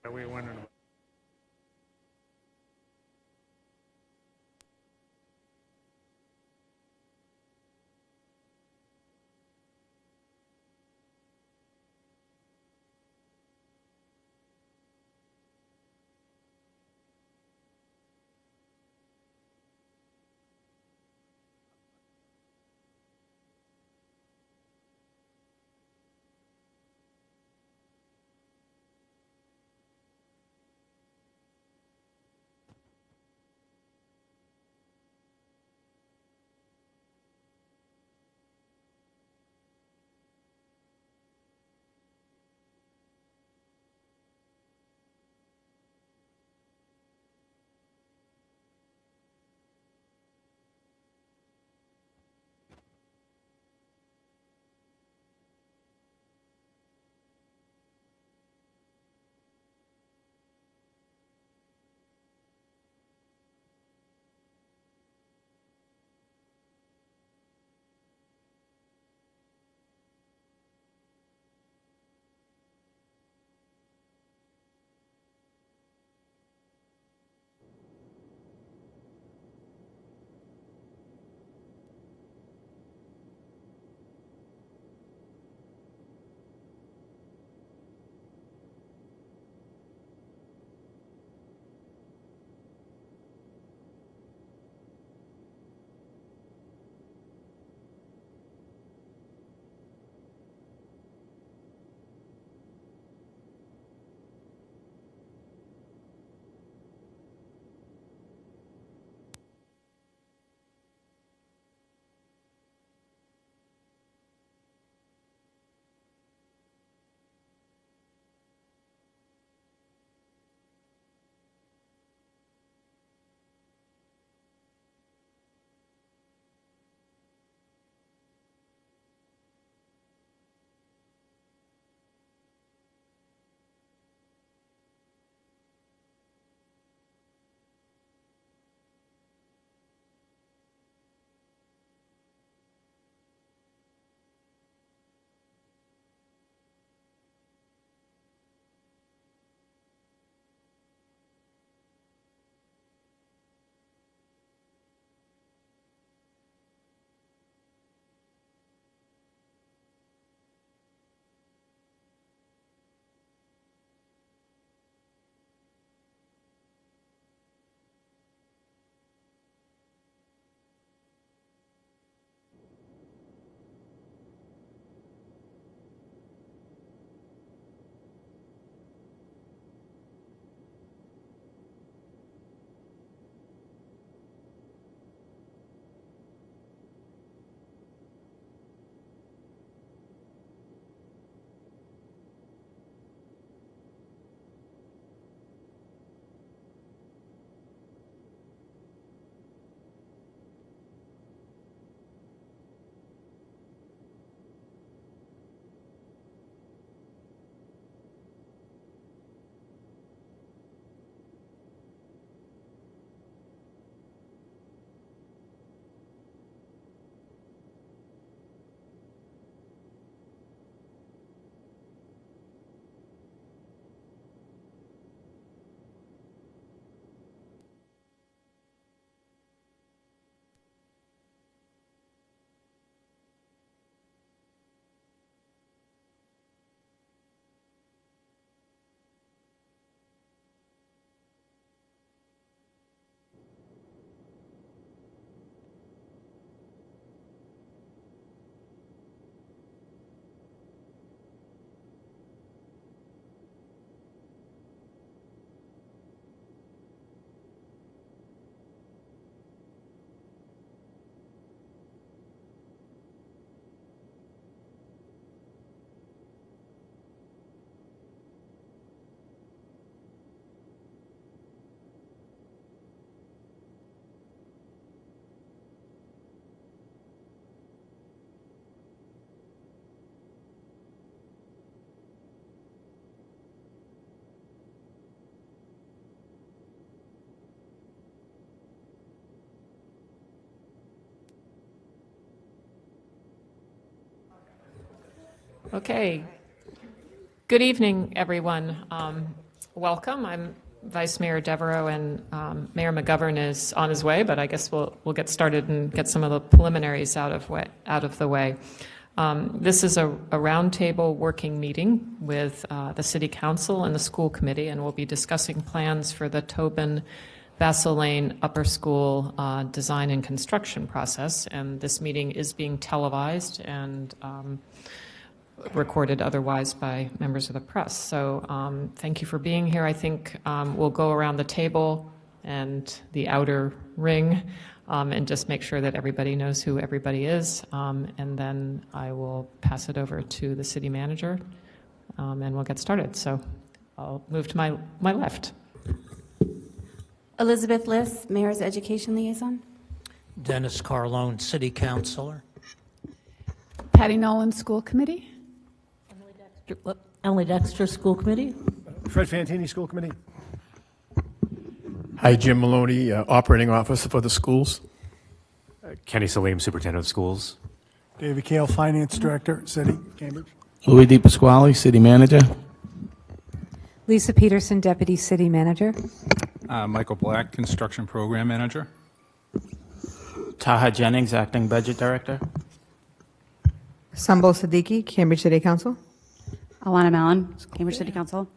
We wondered. Okay. Good evening, everyone. welcome. I'm Vice Mayor Devereaux, and Mayor McGovern is on his way, but I guess we'll get started and get some of the preliminaries out of the way. This is a roundtable working meeting with the City Council and the School Committee, and we'll be discussing plans for the Tobin Bassel Lane Upper School design and construction process. And this meeting is being televised and recorded otherwise by members of the press. So thank you for being here. I think we'll go around the table and the outer ring and just make sure that everybody knows who everybody is. And then I will pass it over to the city manager and we'll get started. So I'll move to my left. Elizabeth Liss, Mayor's Education Liaison. Dennis Carlone, City Councilor. Patty Nolan, School Committee. Emily Dexter, School Committee. Fred Fantini, School Committee. Hi, Jim Maloney, Operating Officer for the schools. Kenny Salim, Superintendent of Schools. David Kale, Finance Director, City, Cambridge. Louis DePasquale, City Manager. Lisa Peterson, Deputy City Manager. Michael Black, Construction Program Manager. Taha Jennings, Acting Budget Director. Sambol Siddiqui, Cambridge City Council. Alana Mallon, Cambridge City Council.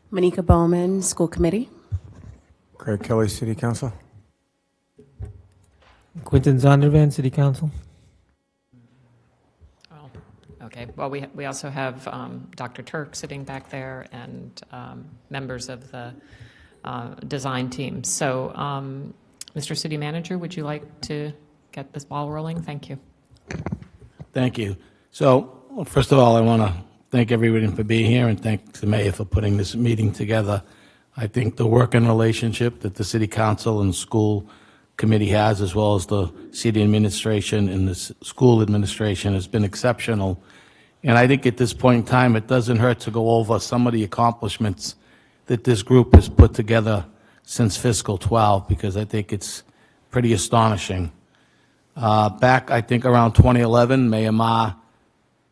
Monica Bowman, School Committee. Craig Kelly, City Council. Quentin Zondervan, City Council. Oh, okay. Well, we also have Dr. Turk sitting back there and members of the design team. So, Mr. City Manager, would you like to get this ball rolling? Thank you. Thank you. So, first of all, I want to thank everybody for being here and thank the mayor for putting this meeting together. I think the working relationship that the City Council and School Committee has, as well as the city administration and the school administration, has been exceptional. And I think at this point in time, it doesn't hurt to go over some of the accomplishments that this group has put together since fiscal 12, because I think it's pretty astonishing. Back, I think, around 2011, Mayor Ma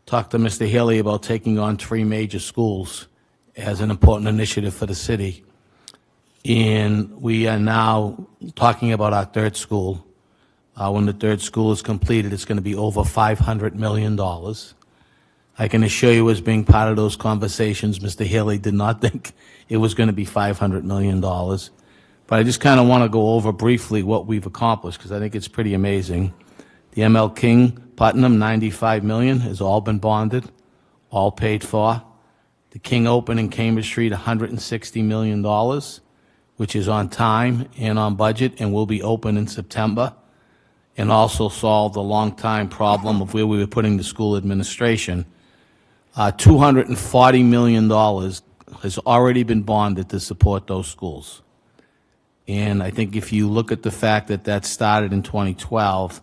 talked to Mr. Haley about taking on 3 major schools as an important initiative for the city. And we are now talking about our 3rd school. When the 3rd school is completed, it's going to be over $500 million. I can assure you, as being part of those conversations, Mr. Haley did not think it was going to be $500 million. But I just kind of want to go over briefly what we've accomplished, because I think it's pretty amazing. The ML King Putnam, $95 million, has all been bonded, all paid for. The King Open in Cambridge Street, $160 million, which is on time and on budget and will be open in September, and also solve the long-time problem of where we were putting the school administration. $240 million has already been bonded to support those schools. And I think if you look at the fact that that started in 2012,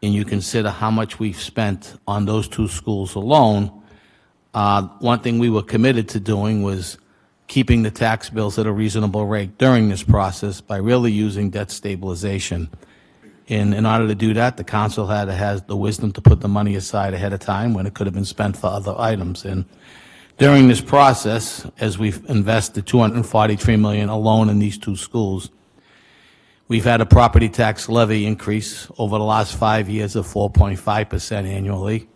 and you consider how much we've spent on those 2 schools alone, one thing we were committed to doing was keeping the tax bills at a reasonable rate during this process by really using debt stabilization. And in order to do that, the council had to have the wisdom to put the money aside ahead of time when it could have been spent for other items. And during this process, as we've invested $243 million alone in these 2 schools, we've had a property tax levy increase over the last 5 years of 4.5% annually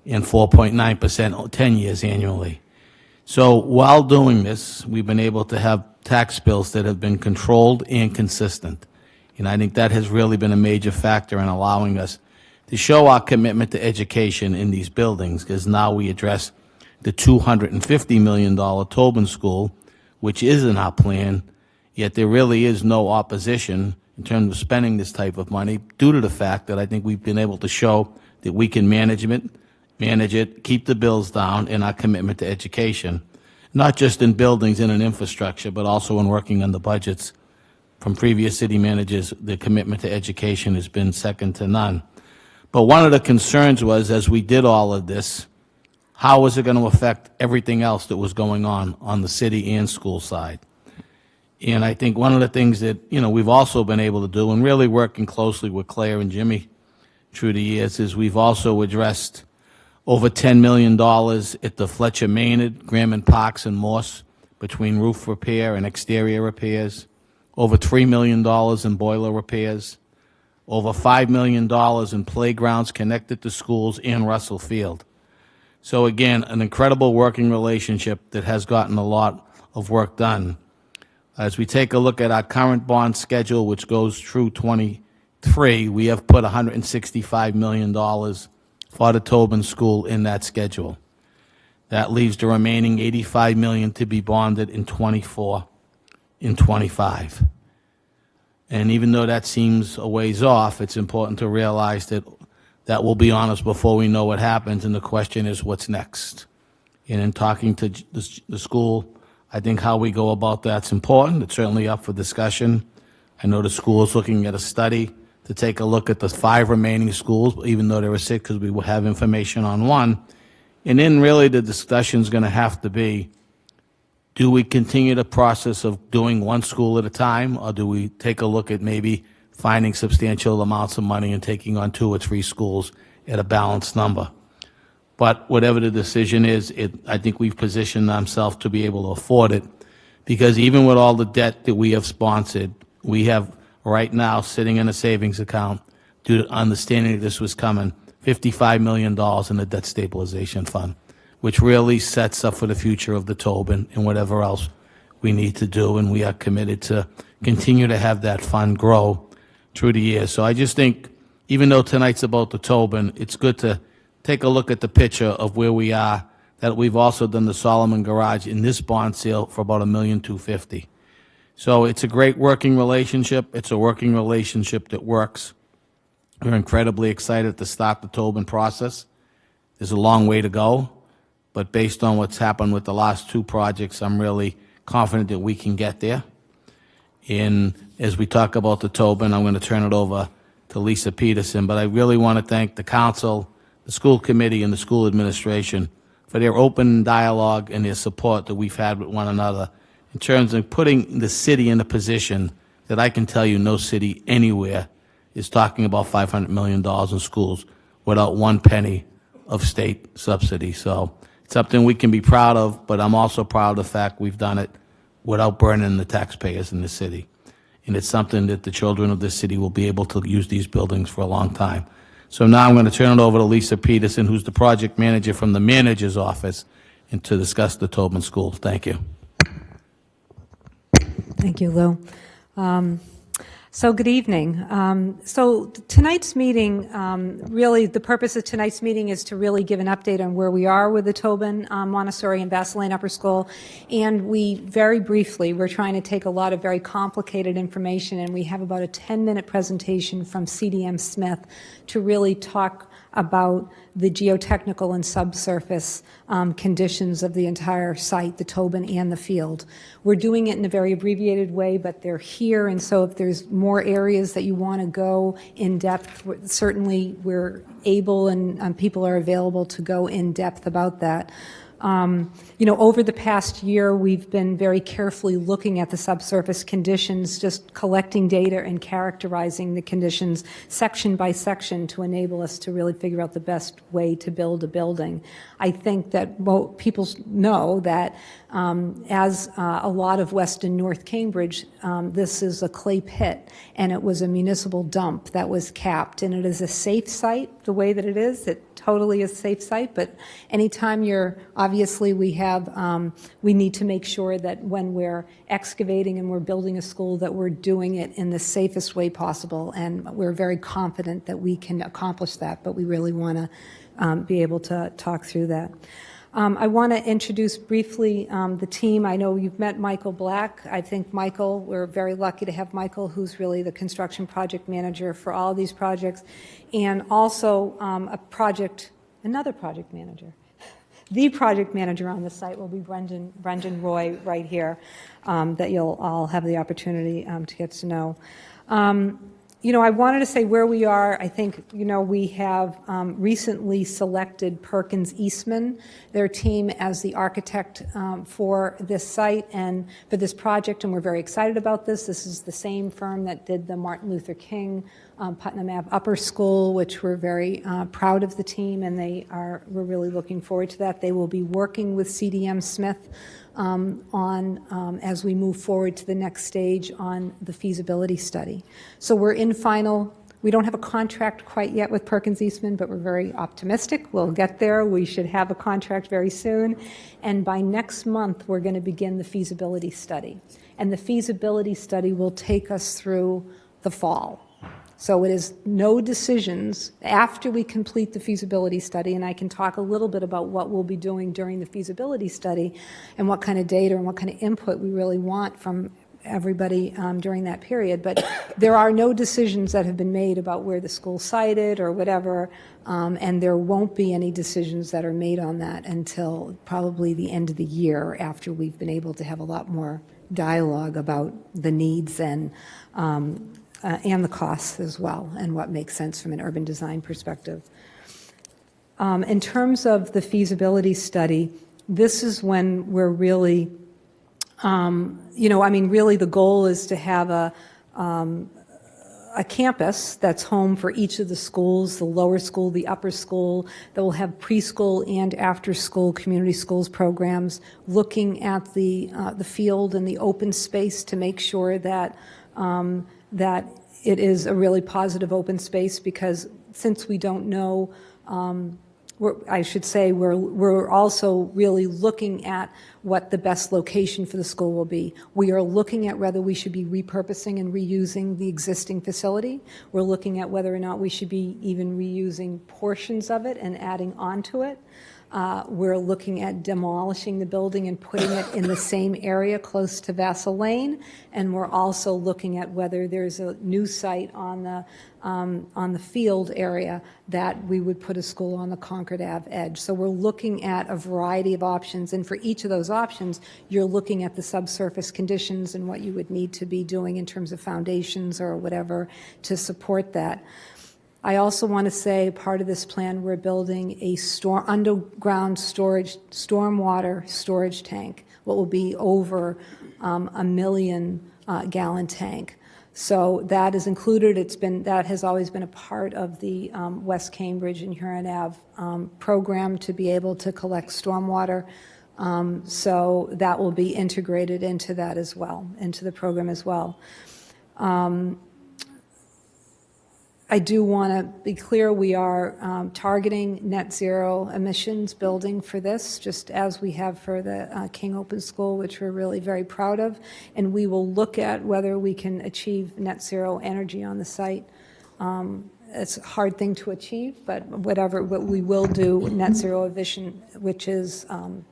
and 4.9% 10 years annually. So while doing this, we've been able to have tax bills that have been controlled and consistent. And I think that has really been a major factor in allowing us to show our commitment to education in these buildings, because now we address the $250 million Tobin School, which is in our plan, yet there really is no opposition in terms of spending this type of money due to the fact that I think we've been able to show that we can manage it, keep the bills down, and our commitment to education, not just in buildings and in infrastructure, but also in working on the budgets. From previous city managers, the commitment to education has been second to none. But one of the concerns was, as we did all of this, how was it going to affect everything else that was going on the city and school side? And I think one of the things that, we've also been able to do, and really working closely with Claire and Jimmy through the years, is we've also addressed over $10 million at the Fletcher Maynard, Graham and Parks and Morse between roof repair and exterior repairs, over $3 million in boiler repairs, over $5 million in playgrounds connected to schools in Russell Field. So again, an incredible working relationship that has gotten a lot of work done. As we take a look at our current bond schedule, which goes through 23, we have put $165 million for the Tobin School in that schedule. That leaves the remaining $85 million to be bonded in 24 and 25. And even though that seems a ways off, it's important to realize that that will be on us before we know what happens, and the question is what's next. And in talking to the school, I think how we go about that's important. It's certainly up for discussion. I know the school is looking at a study to take a look at the 5 remaining schools, even though there were 6, because we will have information on 1. And then really the discussion is going to have to be, do we continue the process of doing 1 school at a time, or do we take a look at maybe finding substantial amounts of money and taking on 2 or 3 schools at a balanced number? But whatever the decision is, I think we've positioned ourselves to be able to afford it, because even with all the debt that we have sponsored, we have right now sitting in a savings account, due to understanding that this was coming, $55 million in the debt stabilization fund, which really sets up for the future of the Tobin and whatever else we need to do. And we are committed to continue to have that fund grow through the years. So I just think, even though tonight's about the Tobin, it's good to take a look at the picture of where we are, that we've also done the Solomon Garage in this bond sale for about $1,250,000. So it's a great working relationship. It's a working relationship that works. We're incredibly excited to start the Tobin process. There's a long way to go, but based on what's happened with the last 2 projects, I'm really confident that we can get there. And as we talk about the Tobin, I'm going to turn it over to Lisa Peterson, but I really want to thank the council, the school committee, and the school administration for their open dialogue and their support that we've had with one another in terms of putting the city in a position that I can tell you no city anywhere is talking about $500 million in schools without 1 penny of state subsidy. So it's something we can be proud of, but I'm also proud of the fact we've done it without burning the taxpayers in the city. And it's something that the children of this city will be able to use these buildings for a long time. So now I'm going to turn it over to Lisa Peterson, who's the project manager from the manager's office, and to discuss the Tobin School. Thank you. Thank you, Lou. So good evening. So tonight's meeting, really the purpose of tonight's meeting is to really give an update on where we are with the Tobin Montessori and Vassar Lane Upper School. And we very briefly, we're trying to take a lot of very complicated information, and we have about a 10-minute presentation from CDM Smith to really talk about the geotechnical and subsurface conditions of the entire site, the Tobin and the field. We're doing it in a very abbreviated way, but they're here, and so if there's more areas that you want to go in depth, certainly we're able and people are available to go in depth about that. Over the past year, we've been very carefully looking at the subsurface conditions, just collecting data and characterizing the conditions section by section to enable us to really figure out the best way to build a building. I think that people know that as a lot of West and North Cambridge, this is a clay pit, and it was a municipal dump that was capped, and it is a safe site the way that it is. It totally a safe site, but anytime obviously we need to make sure that when we're excavating and we're building a school that we're doing it in the safest way possible, and we're very confident that we can accomplish that, but we really want to be able to talk through that. I want to introduce briefly the team. I know you've met Michael Black. I think Michael, we're very lucky to have Michael, who's really the construction project manager for all these projects, and also another project manager. The project manager on the site will be Brendan Roy right here, that you'll all have the opportunity to get to know. I wanted to say where we are. I think, we have recently selected Perkins Eastman, their team, as the architect for this site and for this project, and we're very excited about this. This is the same firm that did the Martin Luther King Putnam Ave Upper School, which we're very proud of the team, and we're really looking forward to that. They will be working with CDM Smith as we move forward to the next stage on the feasibility study. So we're in final. We don't have a contract quite yet with Perkins Eastman, but we're very optimistic. We'll get there. We should have a contract very soon. And by next month, we're going to begin the feasibility study. And the feasibility study will take us through the fall. So it is no decisions after we complete the feasibility study, and I can talk a little bit about what we'll be doing during the feasibility study and what kind of data and what kind of input we really want from everybody during that period. But there are no decisions that have been made about where the school sited or whatever, and there won't be any decisions that are made on that until probably the end of the year, after we've been able to have a lot more dialogue about the needs and the costs as well, and what makes sense from an urban design perspective. In terms of the feasibility study, this is when we're really, really the goal is to have a campus that's home for each of the schools, the lower school, the upper school, that will have preschool and after-school community schools programs, looking at the field and the open space to make sure that that it is a really positive open space, because since we don't know, we're also really looking at what the best location for the school will be. We are looking at whether we should be repurposing and reusing the existing facility. We're looking at whether or not we should be even reusing portions of it and adding onto it. We're looking at demolishing the building and putting it in the same area close to Vassal Lane, and we're also looking at whether there's a new site on the field area that we would put a school on the Concord Ave edge. So we're looking at a variety of options, and for each of those options, you're looking at the subsurface conditions and what you would need to be doing in terms of foundations or whatever to support that. I also want to say, part of this plan, we're building a underground stormwater storage tank, what will be over a 1 million gallon tank. So that is included. That has always been a part of the West Cambridge and Huron Ave program, to be able to collect stormwater. So that will be integrated into that as well, into the program as well. I do want to be clear, we are targeting net zero emissions building for this, just as we have for the King Open School, which we're really very proud of. And we will look at whether we can achieve net zero energy on the site. It's a hard thing to achieve, but what we will do, net zero emission, which is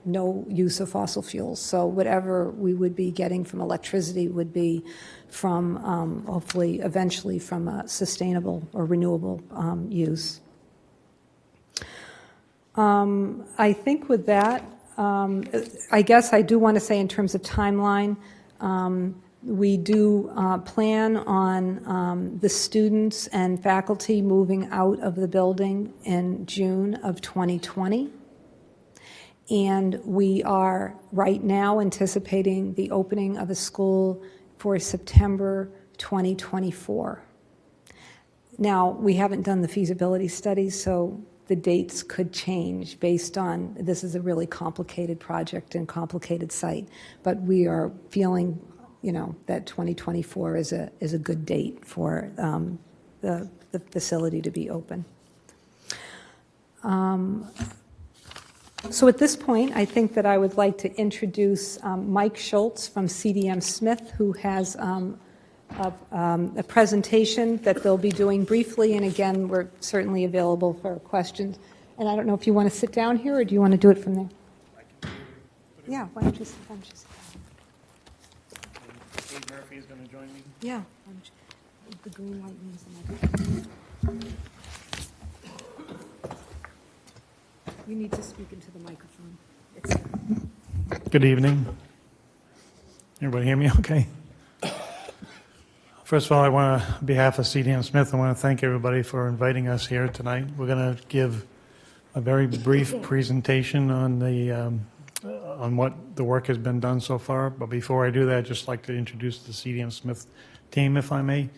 no use of fossil fuels. So whatever we would be getting from electricity would be from, hopefully, eventually from a sustainable or renewable use. I think with that, I guess I do want to say, in terms of timeline, we do plan on the students and faculty moving out of the building in June of 2020. And we are right now anticipating the opening of a school for September 2024. Now, we haven't done the feasibility study, so the dates could change based on, this is a really complicated project and complicated site, but we are feeling, that 2024 is a good date for the facility to be open. So at this point, I think that I would like to introduce Mike Schultz from CDM Smith, who has a presentation that they'll be doing briefly, and again, we're certainly available for questions. And I don't know if you want to sit down here, or do you want to do it from there? Yeah, why don't you sit down? Kate Murphy is going to join me. Yeah. The green light means the microphone. You need to speak into the microphone. Good evening. Everybody hear me okay? First of all, I want to, on behalf of CDM Smith, I want to thank everybody for inviting us here tonight. We're going to give a very brief presentation on what the work has been done so far. But before I do that, I'd just like to introduce the CDM Smith team, if I may.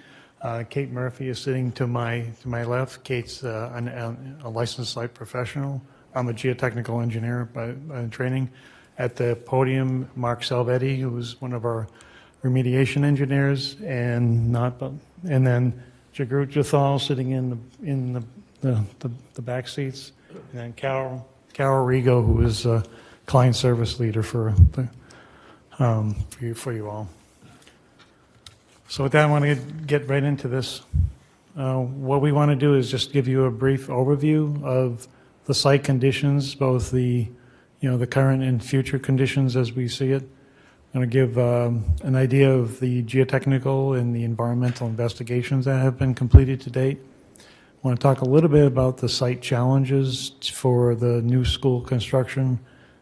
Kate Murphy is sitting to my left. Kate's a licensed site professional. I'm a geotechnical engineer by training. At the podium, Mark Salvetti, who was one of our remediation engineers, and then Jagrut Jathal sitting in the back seats, and then Carol Rigo, who is client service leader for you all. So with that, I want to get right into this. What we want to do is just give you a brief overview of the site conditions, both the current and future conditions as we see it. I'm going to give an idea of the geotechnical and the environmental investigations that have been completed to date. I want to talk a little bit about the site challenges for the new school construction.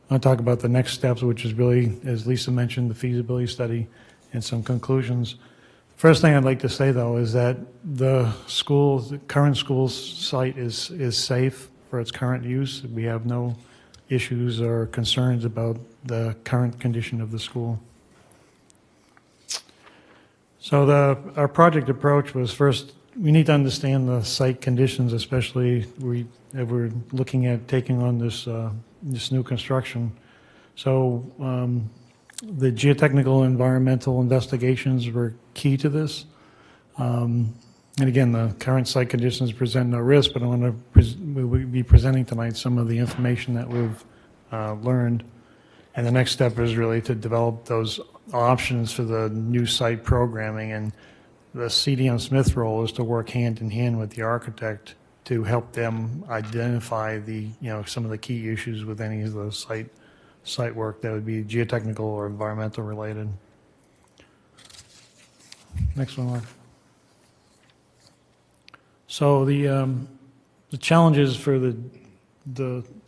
I want to talk about the next steps, which is really, as Lisa mentioned, the feasibility study and some conclusions. First thing I'd like to say, though, is that the current school site is safe for its current use. We have no issues or concerns about the current condition of the school. So our project approach was, first, we need to understand the site conditions, especially if we're looking at taking on this new construction. So the geotechnical environmental investigations were key to this. And again, the current site conditions present no risk, but we'll be presenting tonight some of the information that we've learned. And the next step is really to develop those options for the new site programming. And the CDM Smith role is to work hand in hand with the architect to help them identify some of the key issues with any of the site work that would be geotechnical or environmental related. Next one, Mark. So the challenges for the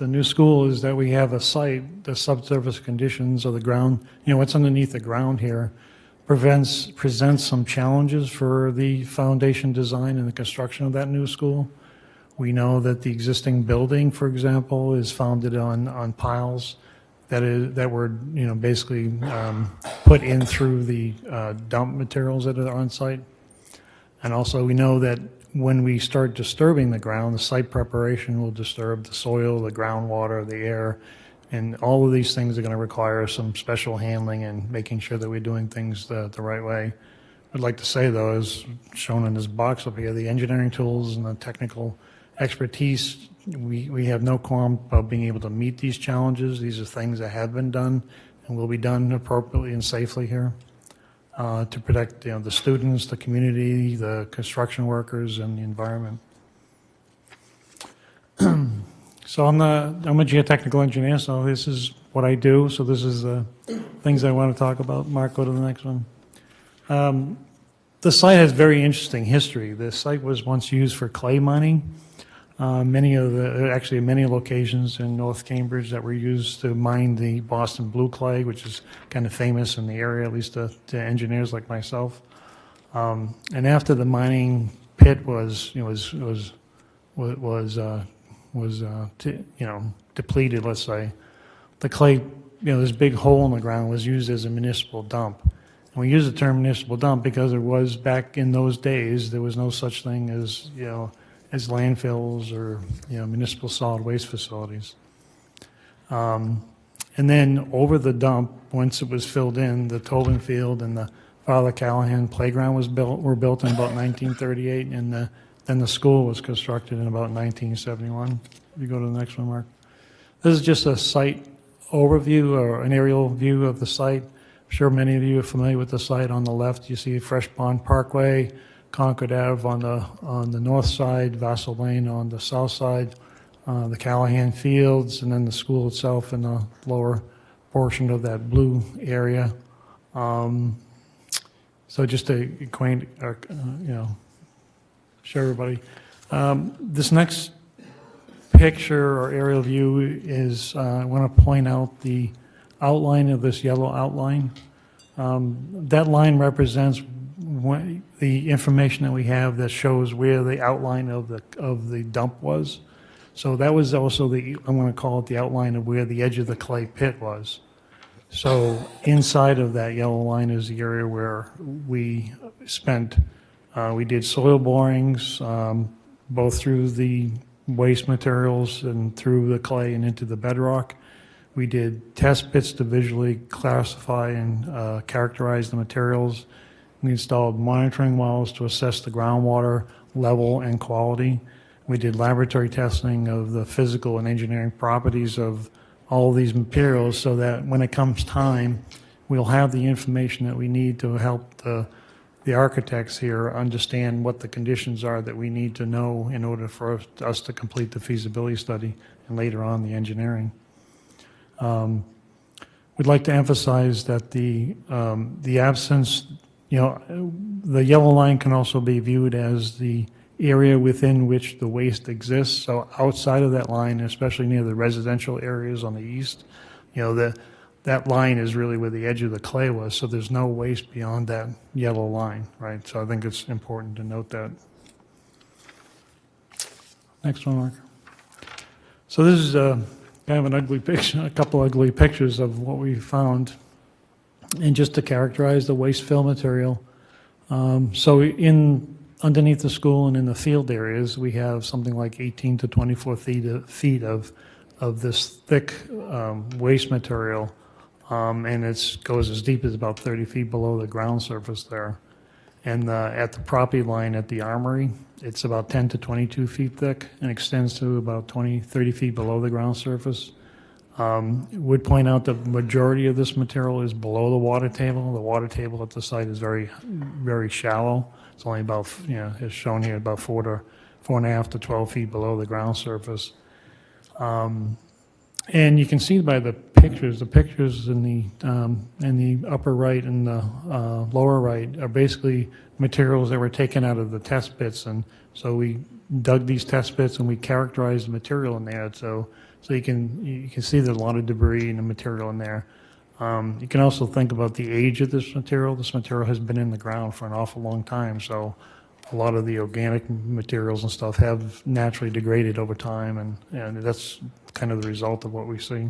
new school is that we have a site, the subsurface conditions of the ground, what's underneath the ground here, presents some challenges for the foundation design and the construction of that new school. We know that the existing building, for example, is founded on piles that were basically put in through the dump materials that are on site. And also we know that when we start disturbing the ground, the site preparation will disturb the soil, the groundwater, the air, and all of these things are going to require some special handling and making sure that we're doing things the right way. I'd like to say, though, as shown in this box up here, the engineering tools and the technical expertise, we have no qualm about being able to meet these challenges. These are things that have been done and will be done appropriately and safely here to protect the students, the community, the construction workers, and the environment. So I'm a geotechnical engineer, so this is what I do. So this is the things I want to talk about. Mark, go to the next one. The site has very interesting history. The site was once used for clay mining. Many locations in North Cambridge that were used to mine the Boston blue clay, which is kind of famous in the area, at least to engineers like myself. And after the mining pit was depleted, let's say, the clay, this big hole in the ground was used as a municipal dump. And we use the term municipal dump because it was back in those days, there was no such thing as landfills or municipal solid waste facilities. And then over the dump, once it was filled in, the Tobin Field and the Father Callahan Playground were built in about 1938, and then the school was constructed in about 1971. If you go to the next one, Mark. This is just a site overview or an aerial view of the site. I'm sure many of you are familiar with the site. On the left, you see Fresh Pond Parkway, Concord Ave on the north side, Vassal Lane on the south side, the Callahan Fields, and then the school itself in the lower portion of that blue area. So just to show everybody. This next picture or aerial view is, I want to point out the outline of this yellow outline. That line represents the information that we have that shows where the outline of the dump was. So that was also I'm going to call it the outline of where the edge of the clay pit was. So inside of that yellow line is the area where we did soil borings, both through the waste materials and through the clay and into the bedrock. We did test pits to visually classify and characterize the materials. We installed monitoring wells to assess the groundwater level and quality. We did laboratory testing of the physical and engineering properties of all of these materials so that when it comes time, we'll have the information that we need to help the architects here understand what the conditions are that we need to know in order for us to complete the feasibility study and later on the engineering. We'd like to emphasize that the absence, the yellow line can also be viewed as the area within which the waste exists. So outside of that line, especially near the residential areas on the east, that line is really where the edge of the clay was. So there's no waste beyond that yellow line, right? So I think it's important to note that. Next one, Mark. So this is kind of an ugly picture, a couple ugly pictures of what we found, and just to characterize the waste fill material. So underneath the school and in the field areas, we have something like 18 to 24 feet of this thick waste material, and it goes as deep as about 30 feet below the ground surface there. And at the property line at the armory, it's about 10 to 22 feet thick and extends to about 30 feet below the ground surface. Would point out the majority of this material is below the water table. The water table at the site is very, very shallow. It's only about, as shown here, about 4.5 to 12 feet below the ground surface. And you can see by the pictures in the upper right and the lower right are basically materials that were taken out of the test pits. And so we dug these test pits and we characterized the material in there. So you can see there's a lot of debris and the material in there. You can also think about the age of this material. This material has been in the ground for an awful long time. So a lot of the organic materials and stuff have naturally degraded over time, and that's kind of the result of what we see.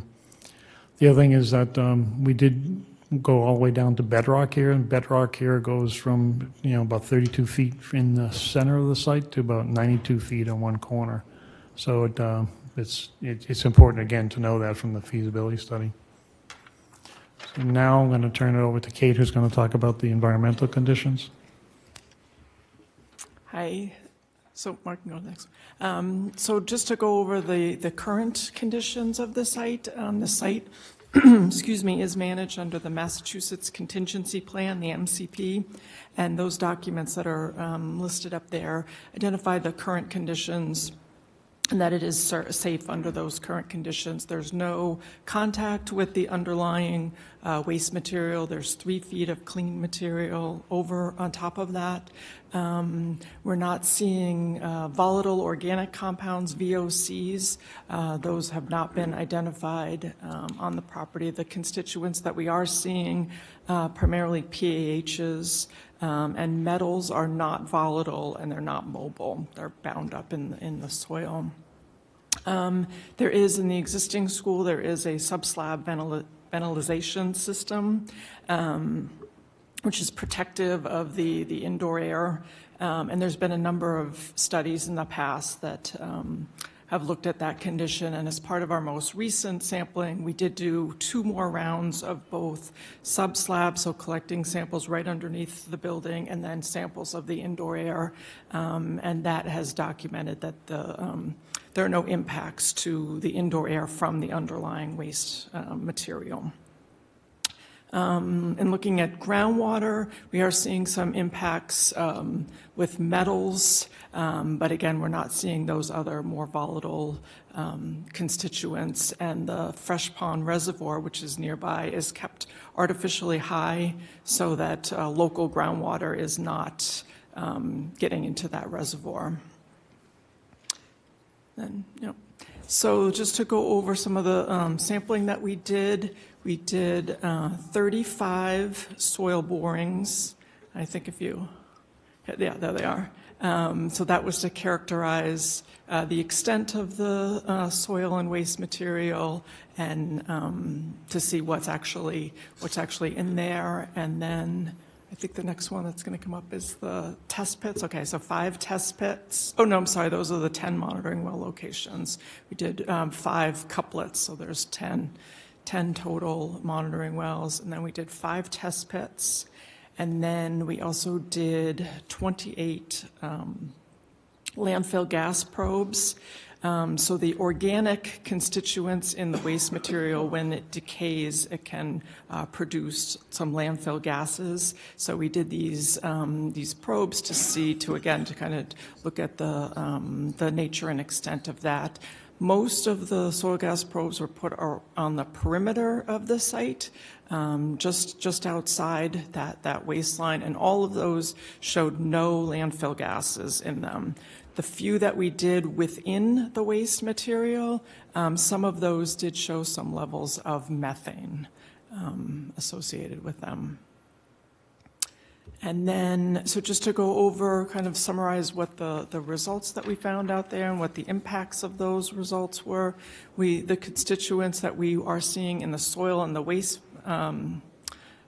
The other thing is that we did go all the way down to bedrock here, and bedrock here goes from about 32 feet in the center of the site to about 92 feet in one corner. So it's important again to know that from the feasibility study. So now I'm going to turn it over to Kate, who's going to talk about the environmental conditions. Hi. So Mark can go next. So just to go over the current conditions of the site excuse me, is managed under the Massachusetts Contingency Plan, the MCP, and those documents that are listed up there identify the current conditions and that it is safe under those current conditions. There's no contact with the underlying waste material. There's 3 feet of clean material over on top of that. We're not seeing volatile organic compounds, VOCs. Those have not been identified on the property. The constituents that we are seeing, primarily PAHs, and metals are not volatile and they're not mobile. They're bound up in the soil. There is, in the existing school, there is a subslab ventilation system, which is protective of the indoor air. And there's been a number of studies in the past that have looked at that condition. And as part of our most recent sampling, we did do 2 more rounds of both subslab, so collecting samples right underneath the building, and then samples of the indoor air. And that has documented that there are no impacts to the indoor air from the underlying waste material. And looking at groundwater, we are seeing some impacts with metals, but again, we're not seeing those other more volatile constituents. And the Fresh Pond Reservoir, which is nearby, is kept artificially high so that local groundwater is not getting into that reservoir. And, so just to go over some of the sampling that we did 35 soil borings. I think yeah, there they are. So that was to characterize the extent of the soil and waste material, and to see what's actually in there. And then I think the next one that's going to come up is the test pits. Okay, so 5 test pits. Oh, no, I'm sorry. Those are the 10 monitoring well locations. We did 5 couplets, so there's 10 10 total monitoring wells, and then we did 5 test pits, and then we also did 28 landfill gas probes. So the organic constituents in the waste material, when it decays, it can produce some landfill gases. So we did these probes to see, to kind of look at the nature and extent of that. Most of the soil gas probes were put on the perimeter of the site, just outside that waistline, and all of those showed no landfill gases in them. The few that we did within the waste material, some of those did show some levels of methane associated with them. And then, so just to go over, kind of summarize what the results that we found out there and what the impacts of those results were. The constituents that we are seeing in the soil and the waste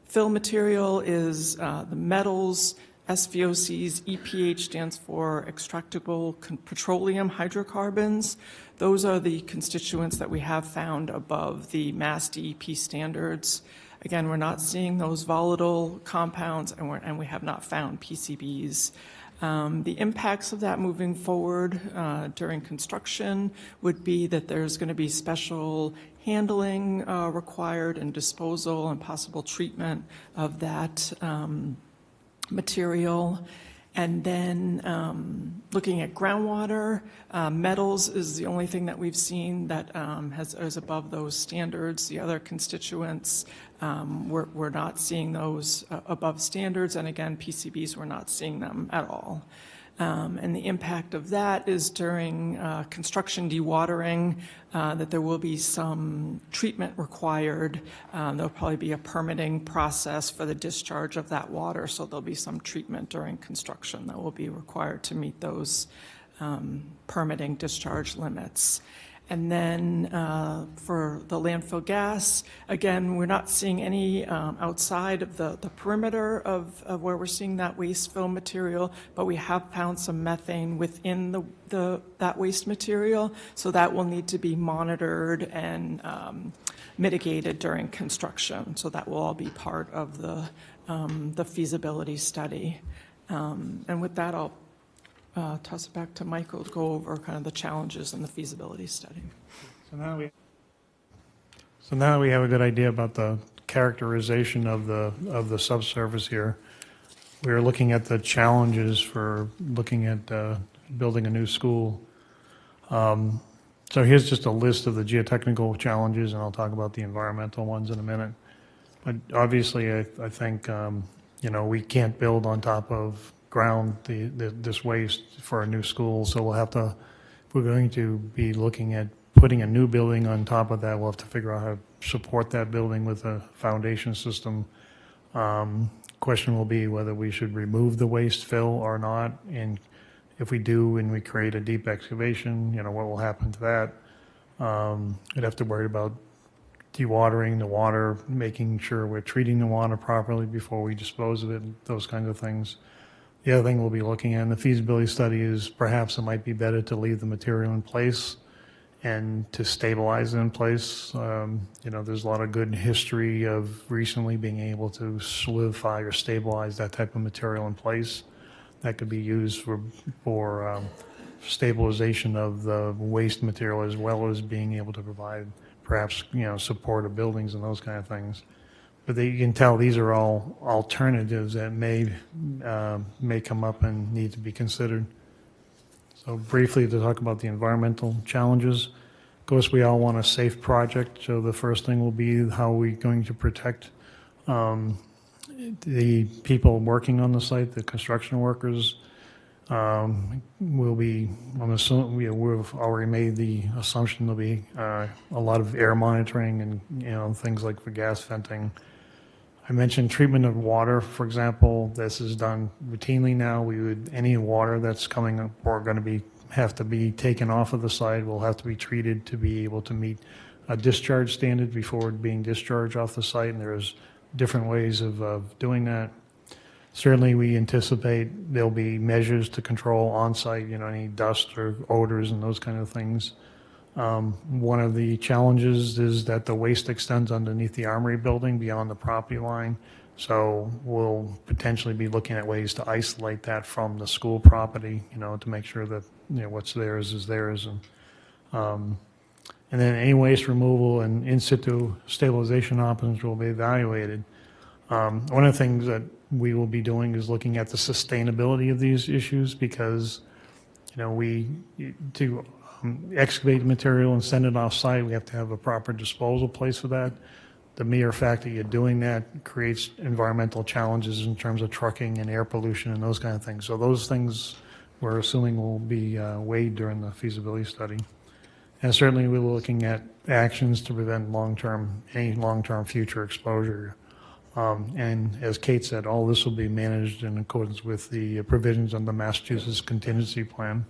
fill material is the metals, SVOCs. EPH stands for extractable petroleum hydrocarbons. Those are the constituents that we have found above the Mass DEP standards. Again, we're not seeing those volatile compounds, and we have not found PCBs. The impacts of that moving forward during construction would be that there's going to be special handling required and disposal and possible treatment of that material. And then looking at groundwater, metals is the only thing that we've seen that is above those standards. The other constituents, we're not seeing those above standards. And again, PCBs, we're not seeing them at all. And the impact of that is during construction dewatering, that there will be some treatment required. There'll probably be a permitting process for the discharge of that water, so there'll be some treatment during construction that will be required to meet those permitting discharge limits. And then for the landfill gas, again, we're not seeing any outside of the perimeter of where we're seeing that waste fill material, but we have found some methane within that waste material, so that will need to be monitored and mitigated during construction. So that will all be part of the feasibility study. And with that, I'll toss it back to Michael to go over kind of the challenges in the feasibility study. So now we have a good idea about the characterization of the subsurface here. We are looking at the challenges for looking at building a new school. So here's just a list of the geotechnical challenges, and I'll talk about the environmental ones in a minute. But obviously, I think we can't build on top of ground this waste for a new school, so we'll have to, if we're going to be looking at putting a new building on top of that, we'll have to figure out how to support that building with a foundation system. Question will be whether we should remove the waste fill or not, and if we do and we create a deep excavation, what will happen to that? We'd have to worry about dewatering the water, making sure we're treating the water properly before we dispose of it, those kinds of things. The other thing we'll be looking at in the feasibility study is perhaps it might be better to leave the material in place and to stabilize it in place. There's a lot of good history of recently being able to solidify or stabilize that type of material in place. That could be used for stabilization of the waste material, as well as being able to provide perhaps support of buildings and those kind of things. But you can tell these are all alternatives that may come up and need to be considered. So briefly to talk about the environmental challenges. Of course, we all want a safe project, so the first thing will be how are we going to protect the people working on the site, the construction workers. Will be, I'm assuming, we've already made the assumption there'll be a lot of air monitoring and things like for gas venting. I mentioned treatment of water, for example. This is done routinely now. Any water that's coming up or going to have to be taken off of the site will have to be treated to be able to meet a discharge standard before being discharged off the site, and there's different ways of doing that. Certainly, we anticipate there'll be measures to control on-site, any dust or odors and those kind of things. One of the challenges is that the waste extends underneath the Armory building beyond the property line. So we'll potentially be looking at ways to isolate that from the school property, to make sure that, what's theirs is theirs. And then any waste removal and in situ stabilization options will be evaluated. One of the things that we will be doing is looking at the sustainability of these issues because, to excavate the material and send it off-site, we have to have a proper disposal place for that. The mere fact that you're doing that creates environmental challenges in terms of trucking and air pollution and those kind of things. So those things we're assuming will be weighed during the feasibility study. And certainly we're looking at actions to prevent any long-term future exposure. And as Kate said, all this will be managed in accordance with the provisions on the Massachusetts contingency plan.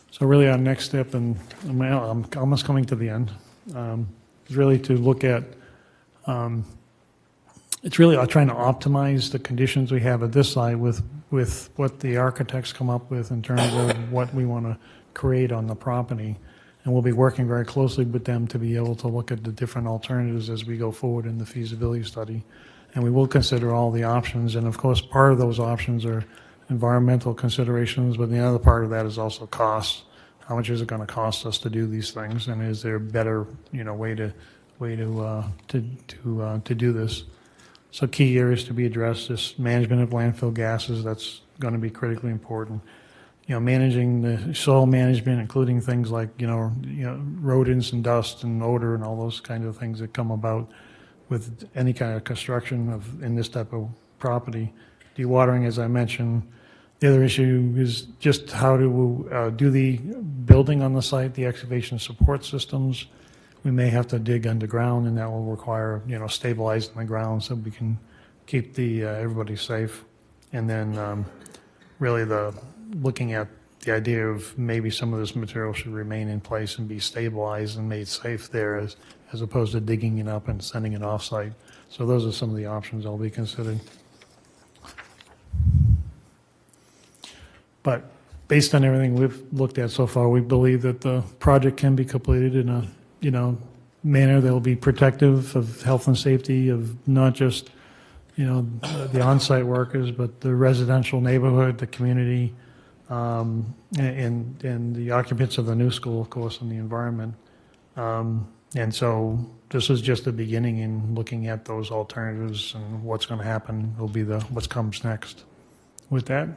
So really our next step, and I'm almost coming to the end, is really to look at, it's really trying to optimize the conditions we have at this site with what the architects come up with in terms of what we want to create on the property. And we'll be working very closely with them to be able to look at the different alternatives as we go forward in the feasibility study. And we will consider all the options. And of course, part of those options are environmental considerations, but the other part of that is also cost. How much is it going to cost us to do these things? And is there a better, way to do this? So key areas to be addressed is management of landfill gases. That's going to be critically important. Managing the soil management, including things like, rodents and dust and odor and all those kinds of things that come about with any kind of construction in this type of property. Dewatering, as I mentioned. The other issue is just how to do the building on the site, the excavation support systems. We may have to dig underground, and that will require, stabilizing the ground so we can keep everybody safe. And then really looking at the idea of maybe some of this material should remain in place and be stabilized and made safe there as opposed to digging it up and sending it off-site. So those are some of the options I'll be considering. But based on everything we've looked at so far, we believe that the project can be completed in a, manner that will be protective of health and safety of not just, the on-site workers, but the residential neighborhood, the community, and the occupants of the new school, of course, and the environment. And so this is just the beginning in looking at those alternatives, and what's going to happen will be what comes next. With that,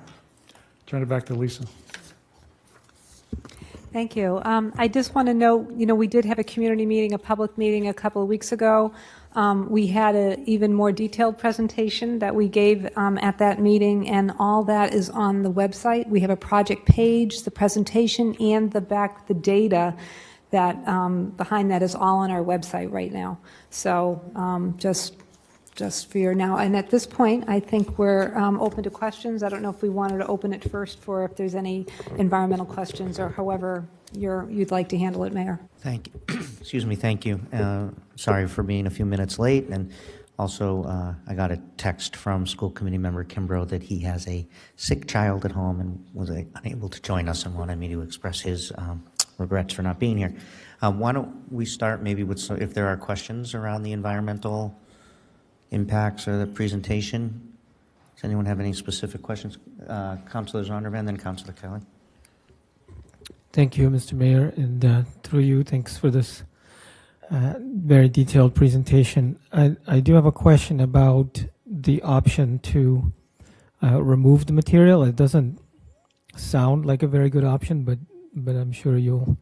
turn it back to Lisa. Thank you. I just want to note, we did have a community meeting, a public meeting a couple of weeks ago. We had an even more detailed presentation that we gave at that meeting, and all that is on the website. We have a project page, the presentation, and the data that behind that is all on our website right now. So just for your now. And at this point, I think we're open to questions. I don't know if we wanted to open it first for if there's any environmental questions or however you'd like to handle it, Mayor. Thank you. Excuse me, thank you. Sorry for being a few minutes late. And also, I got a text from school committee member Kimbrough that he has a sick child at home and was unable to join us and wanted me to express his regrets for not being here. Why don't we start maybe with if there are questions around the environmental impacts or the presentation. Does anyone have any specific questions? Councilor Zondervan, then Councilor Kelly. Thank you, Mr. Mayor, and through you, thanks for this very detailed presentation. I do have a question about the option to remove the material. It doesn't sound like a very good option, but I'm sure you'll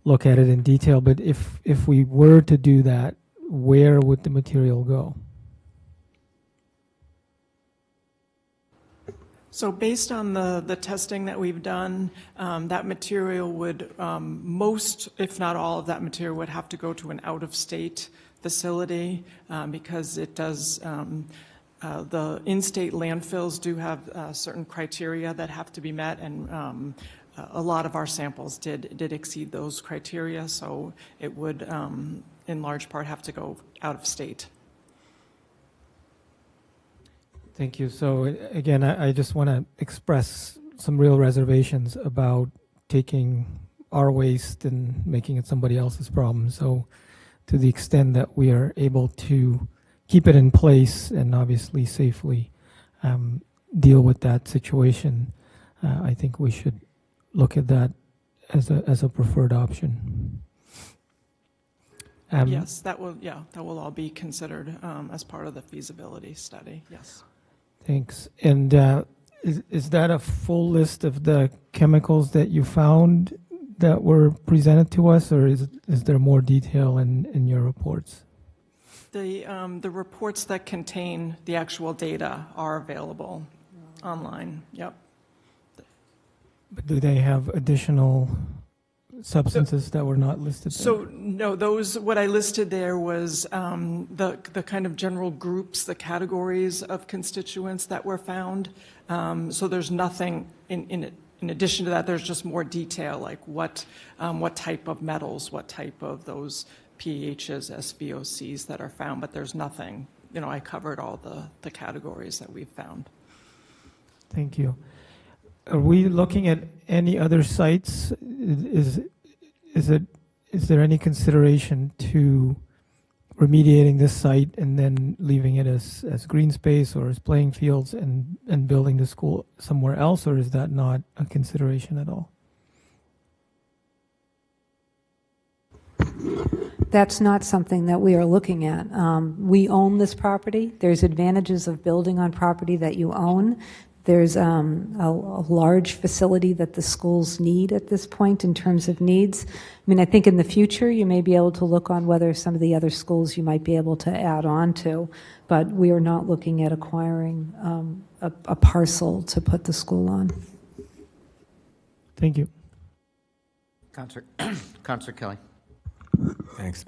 look at it in detail. But if we were to do that, where would the material go? So based on the testing that we've done, that material would, most, if not all of that material would have to go to an out-of-state facility because it does, the in-state landfills do have certain criteria that have to be met, and a lot of our samples did exceed those criteria, so it would in large part have to go out of state. Thank you. So again, I just want to express some real reservations about taking our waste and making it somebody else's problem. So to the extent that we are able to keep it in place and obviously safely deal with that situation, I think we should look at that as a preferred option. Yes, that will all be considered as part of the feasibility study, yes. Thanks. And is that a full list of the chemicals that you found that were presented to us, or is there more detail in your reports? The reports that contain the actual data are available online, yep. But do they have additional substances that were not listed there? So no, what I listed there was the kind of general groups, the categories of constituents that were found. So there's nothing in addition to that. There's just more detail, like what type of metals, what type of those PHs, SVOCs that are found. But there's nothing. I covered all the categories that we've found. Thank you. Are we looking at any other sites? Is there any consideration to remediating this site and then leaving it as green space or as playing fields and building the school somewhere else, or is that not a consideration at all? That's not something that we are looking at. We own this property. There's advantages of building on property that you own. There's a large facility that the schools need at this point in terms of needs. I mean, I think in the future you may be able to look on whether some of the other schools you might be able to add on to, but we are not looking at acquiring a parcel to put the school on. Thank you. Councillor Kelly. Thanks.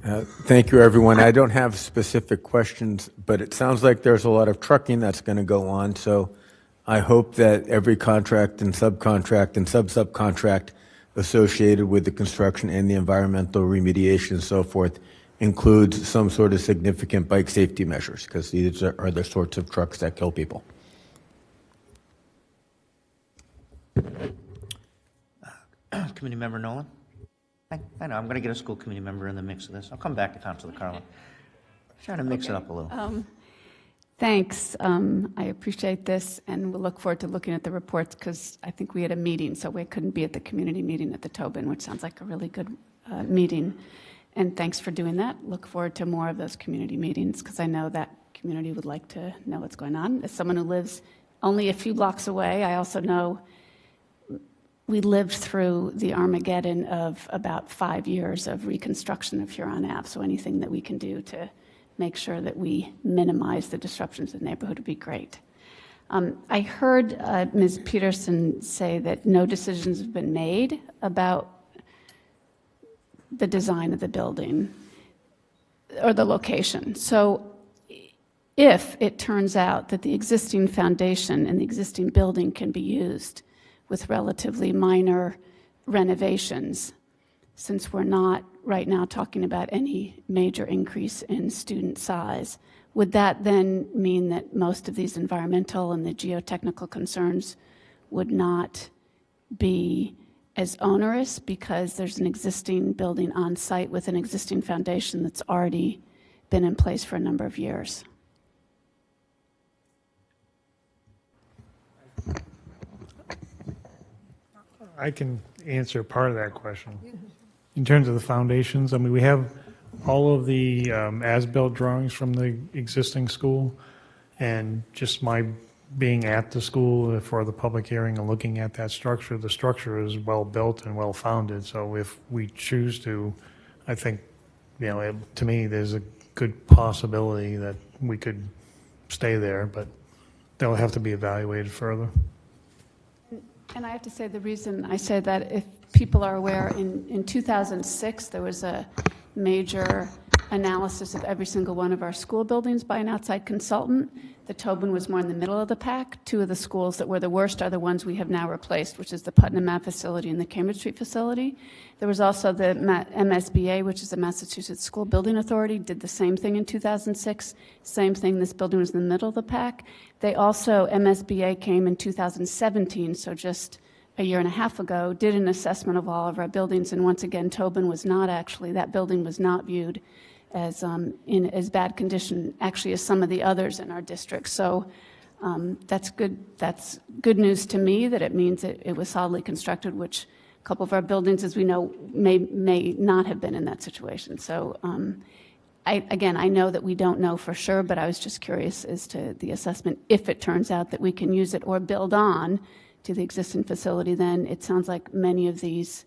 Thank you, everyone. I don't have specific questions, but it sounds like there's a lot of trucking that's going to go on, so I hope that every contract and subcontract and sub-subcontract associated with the construction and the environmental remediation and so forth includes some sort of significant bike safety measures, because these are the sorts of trucks that kill people. Committee Member Nolan? I know, I'm going to get a school committee member in the mix of this. I'll come back to Councilor Carlin. Trying to mix it up a little. Thanks. I appreciate this, and we'll look forward to looking at the reports, because I think we had a meeting, so we couldn't be at the community meeting at the Tobin, which sounds like a really good meeting. And thanks for doing that. Look forward to more of those community meetings, because I know that community would like to know what's going on. As someone who lives only a few blocks away, I also know we lived through the Armageddon of about 5 years of reconstruction of Huron Ave, so anything that we can do to make sure that we minimize the disruptions in the neighborhood would be great. I heard Ms. Peterson say that no decisions have been made about the design of the building or the location. So if it turns out that the existing foundation and the existing building can be used with relatively minor renovations, since we're not right now talking about any major increase in student size, would that then mean that most of these environmental and the geotechnical concerns would not be as onerous because there's an existing building on site with an existing foundation that's already been in place for a number of years? I can answer part of that question. In terms of the foundations, I mean, we have all of the as-built drawings from the existing school, and just my being at the school for the public hearing and looking at that structure, the structure is well built and well founded. So if we choose to, I think, to me, there's a good possibility that we could stay there, but they'll have to be evaluated further. And I have to say, the reason I say that, if people are aware, in 2006, there was a major analysis of every single one of our school buildings by an outside consultant. The Tobin was more in the middle of the pack. Two of the schools that were the worst are the ones we have now replaced, which is the Putnam Ave facility and the Cambridge Street facility. There was also the MSBA, which is the Massachusetts School Building Authority, did the same thing in 2006. Same thing, this building was in the middle of the pack. They also, MSBA came in 2017, so just a year and a half ago, did an assessment of all of our buildings, and once again, Tobin was not actually, that building was not viewed as in as bad condition, actually, as some of the others in our district. So that's good. That's good news to me, that it means it was solidly constructed, which a couple of our buildings, as we know, may not have been in that situation. So I know that we don't know for sure, but I was just curious as to the assessment. If it turns out that we can use it or build on to the existing facility, then it sounds like many of these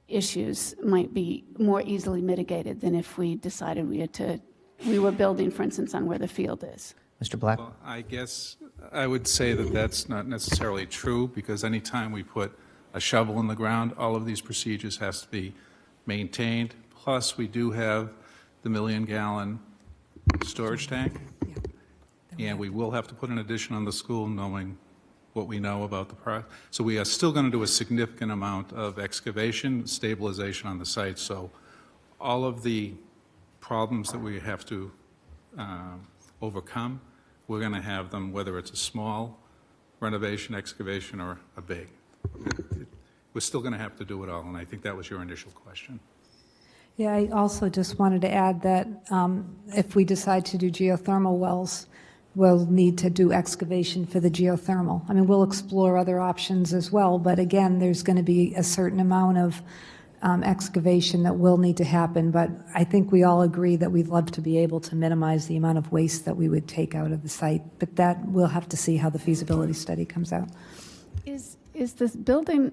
issues might be more easily mitigated than if we decided we were building, for instance, on where the field is. Mr. Black? Well, I guess I would say that that's not necessarily true, because anytime we put a shovel in the ground, all of these procedures has to be maintained. Plus, we do have the 1 million-gallon storage tank, and we will have to put an addition on the school, knowing what we know about the project. So we are still going to do a significant amount of excavation, stabilization on the site. So all of the problems that we have to overcome, we're going to have them, whether it's a small renovation, excavation, or a big. We're still going to have to do it all, and I think that was your initial question. Yeah, I also just wanted to add that if we decide to do geothermal wells, we'll need to do excavation for the geothermal. I mean, we'll explore other options as well, but again, there's going to be a certain amount of excavation that will need to happen, but I think we all agree that we'd love to be able to minimize the amount of waste that we would take out of the site, but that we'll have to see how the feasibility study comes out. Is this building,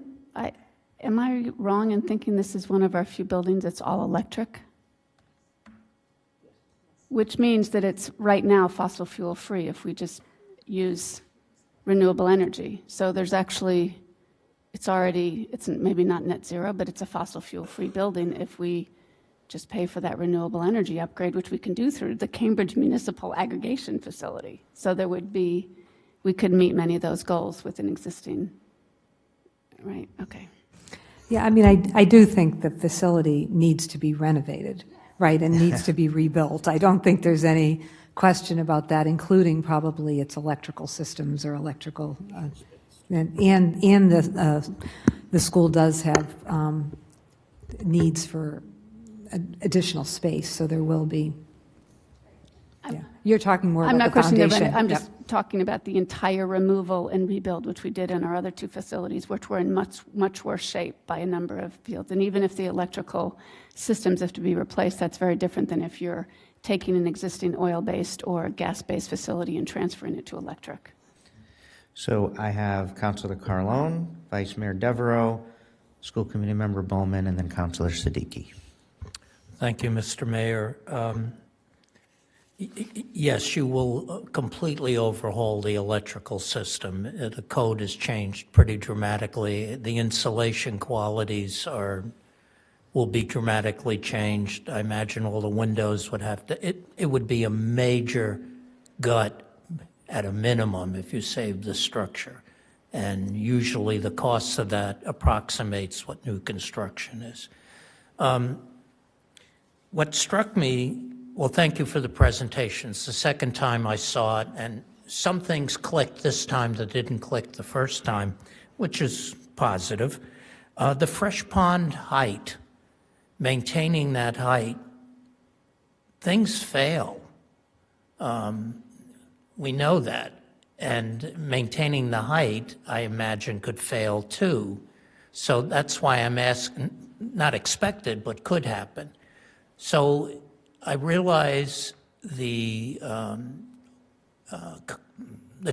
am I wrong in thinking this is one of our few buildings that's all electric? Which means that it's right now fossil fuel free if we just use renewable energy. So there's actually, it's maybe not net zero, but it's a fossil fuel free building if we just pay for that renewable energy upgrade, which we can do through the Cambridge Municipal Aggregation Facility. So we could meet many of those goals with an existing, right, okay. Yeah, I mean, I do think the facility needs to be renovated, right, and needs to be rebuilt. I don't think there's any question about that, including probably its electrical systems or electrical, and the school does have needs for additional space, so there will be. Yeah. You're talking more about the foundation. I'm just talking about the entire removal and rebuild, which we did in our other two facilities, which were in much worse shape by a number of fields. And even if the electrical systems have to be replaced, that's very different than if you're taking an existing oil-based or gas-based facility and transferring it to electric. So I have Councilor Carlone, Vice Mayor Devereaux, School Committee Member Bowman, and then Councilor Siddiqui. Thank you, Mr. Mayor. Yes, you will completely overhaul the electrical system. The code has changed pretty dramatically. The insulation qualities will be dramatically changed. I imagine all the windows would have to, it would be a major gut at a minimum if you save the structure. And usually the cost of that approximates what new construction is. What struck me, well, thank you for the presentation. It's the second time I saw it, and some things clicked this time that didn't click the first time, which is positive. The fresh pond height, maintaining that height, things fail. We know that. And maintaining the height, I imagine, could fail too. So that's why I'm asking, not expected, but could happen. So I realize the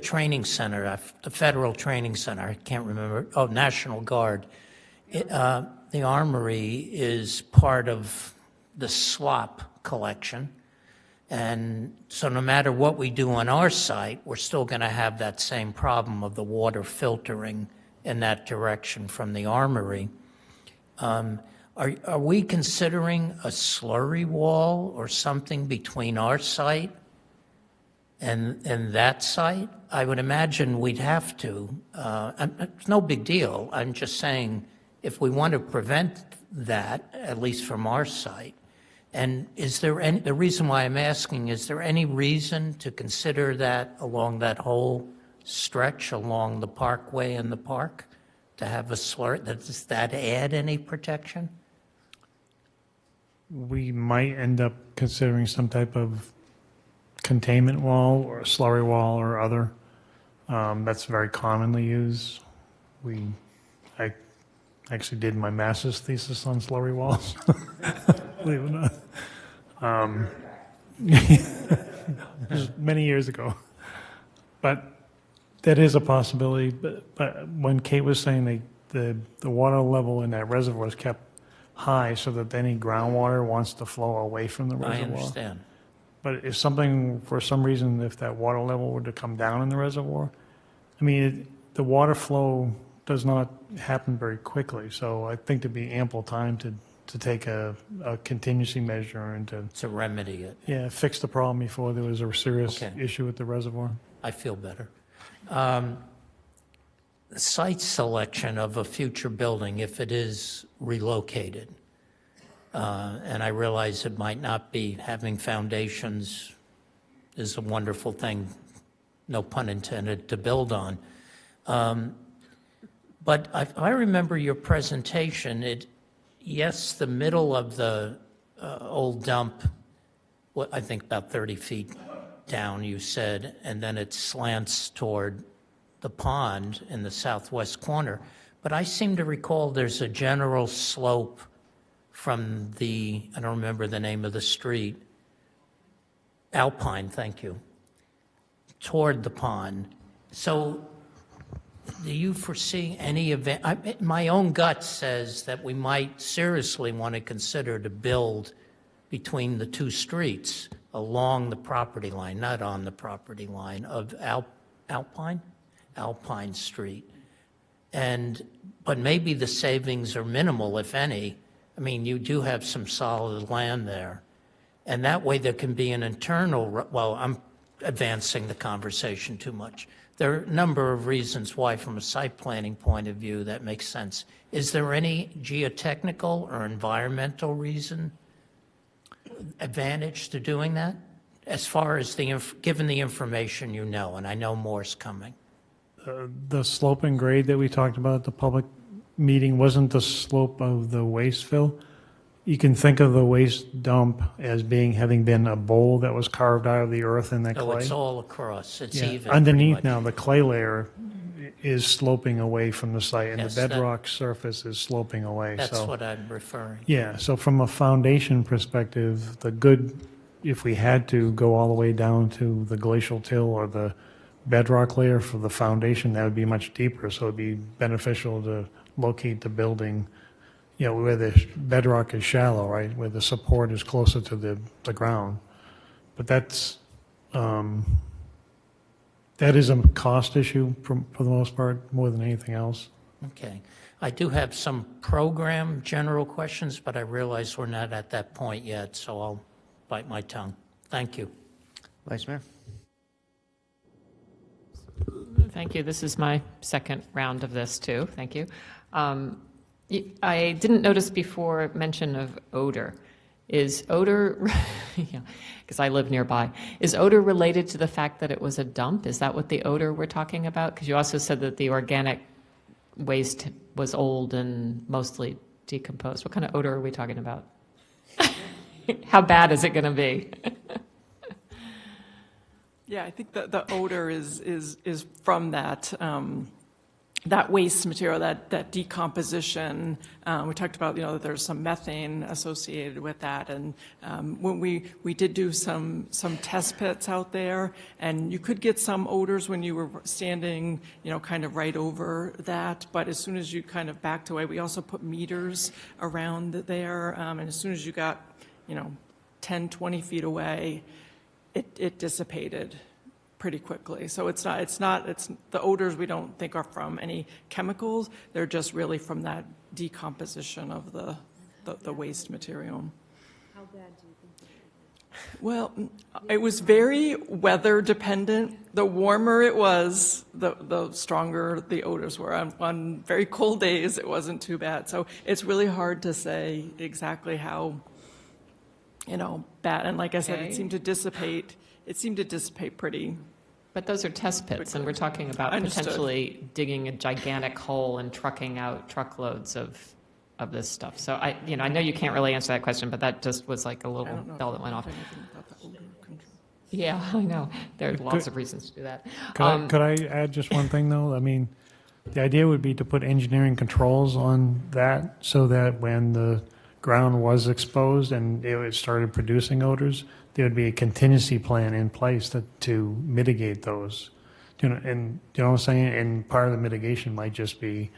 training center, the federal training center, I can't remember, National Guard. The armory is part of the slop collection. And so no matter what we do on our site, we're still going to have that same problem of the water filtering in that direction from the armory. Are we considering a slurry wall or something between our site and that site? I would imagine we'd have to. It's no big deal. I'm just saying if we want to prevent that, at least from our site. And is there any, the reason why I'm asking, is there any reason to consider that along that whole stretch along the parkway and the park? to have a slur? Does that add any protection? We might end up considering some type of containment wall or a slurry wall or other. That's very commonly used. I actually did my master's thesis on slurry walls, believe it or not. It was many years ago. But that is a possibility. But when Kate was saying the water level in that reservoir is kept high so that any groundwater wants to flow away from the reservoir. I understand. But if something, for some reason, if that water level were to come down in the reservoir, I mean, the water flow does not happen very quickly. So I think there'd be ample time to take a contingency measure and to remedy it. Yeah, fix the problem before there was a serious Okay. issue with the reservoir. I feel better. Site selection of a future building, if it is relocated, and I realize it might not be, having foundations is a wonderful thing, no pun intended, to build on. But I remember your presentation, yes, the middle of the old dump, I think about 30 feet down, you said, and then it slants toward the pond in the southwest corner. But I seem to recall there's a general slope from I don't remember the name of the street, Alpine, thank you, toward the pond. So do you foresee any event? My own gut says that we might seriously want to consider to build between the two streets along the property line, not on the property line, of Alpine Street. But maybe the savings are minimal, if any. I mean, you do have some solid land there. And that way there can be an internal, well, I'm advancing the conversation too much. There are a number of reasons why, from a site planning point of view, that makes sense. Is there any geotechnical or environmental reason, advantage to doing that? As far as given the information you know, and I know more's coming. The slope and grade that we talked about at the public meeting wasn't the slope of the waste fill. You can think of the waste dump as having been a bowl that was carved out of the earth in that clay. Oh, it's all across. It's even. Underneath now, the clay layer is sloping away from the site, and Yes, the bedrock surface is sloping away. That's so, what I'm referring. Yeah, so from a foundation perspective, if we had to go all the way down to the glacial till or the bedrock layer for the foundation, that would be much deeper, so it'd be beneficial to locate the building, where the bedrock is shallow, right, where the support is closer to the ground. But that is a cost issue for the most part, more than anything else. Okay. I do have some program general questions, but I realize we're not at that point yet, so I'll bite my tongue. Thank you. Vice Mayor? Thank you. This is my second round of this, too. Thank you. I didn't notice before mention of odor. Is odor, because I live nearby, is odor related to the fact that it was a dump? Is that what the odor we're talking about? Because you also said that the organic waste was old and mostly decomposed. What kind of odor are we talking about? How bad is it going to be? Yeah, I think the odor is from that that waste material, that decomposition. We talked about, that there's some methane associated with that, and when we did do some test pits out there, and you could get some odors when you were standing, kind of right over that. But as soon as you kind of backed away, we also put meters around there, and as soon as you got, 10, 20 feet away, it dissipated pretty quickly. So it's the odors we don't think are from any chemicals. They're just really from that decomposition of the waste material. How bad do you think? Well, it was very weather dependent. The warmer it was, the stronger the odors were. On very cold days, it wasn't too bad. So it's really hard to say exactly how, bad. And like I said, it seemed to dissipate. It seemed to dissipate pretty But those are test pits, and we're talking about Understood. potentially digging a gigantic hole and trucking out truckloads of this stuff. So I know you can't really answer that question, but that just was like a little bell that went off. Yeah, I know. There are lots of reasons to do that. Could I add just one thing, though? I mean, the idea would be to put engineering controls on that so that when the ground was exposed and it started producing odors, there would be a contingency plan in place to mitigate those. And you know what I'm saying? And part of the mitigation might just be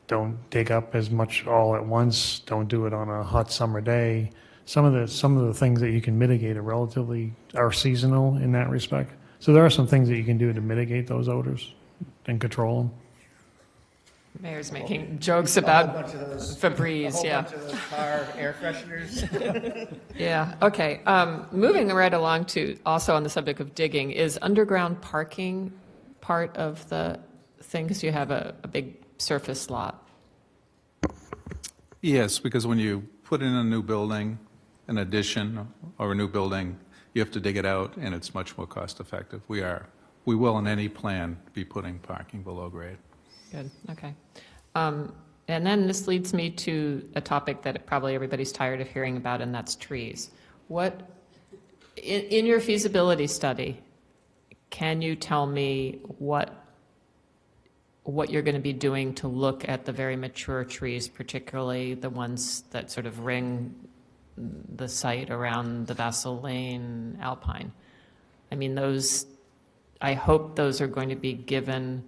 don't dig up as much all at once. Don't do it on a hot summer day. Some of the things that you can mitigate are seasonal in that respect. So there are some things that you can do to mitigate those odors and control them. Mayor's making jokes about Febreze, yeah. Bunch of those car air fresheners. Yeah, okay. Moving right along to, also on the subject of digging, is underground parking part of the thing? Because you have a big surface lot. Yes, because when you put in a new building, an addition or a new building, you have to dig it out, and it's much more cost effective. We will in any plan be putting parking below grade. Good, okay. And then this leads me to a topic that probably everybody's tired of hearing about, and that's trees. In your feasibility study, can you tell me what you're going to be doing to look at the very mature trees, particularly the ones that sort of ring the site around the Vassal Lane Alpine? I mean, I hope those are going to be given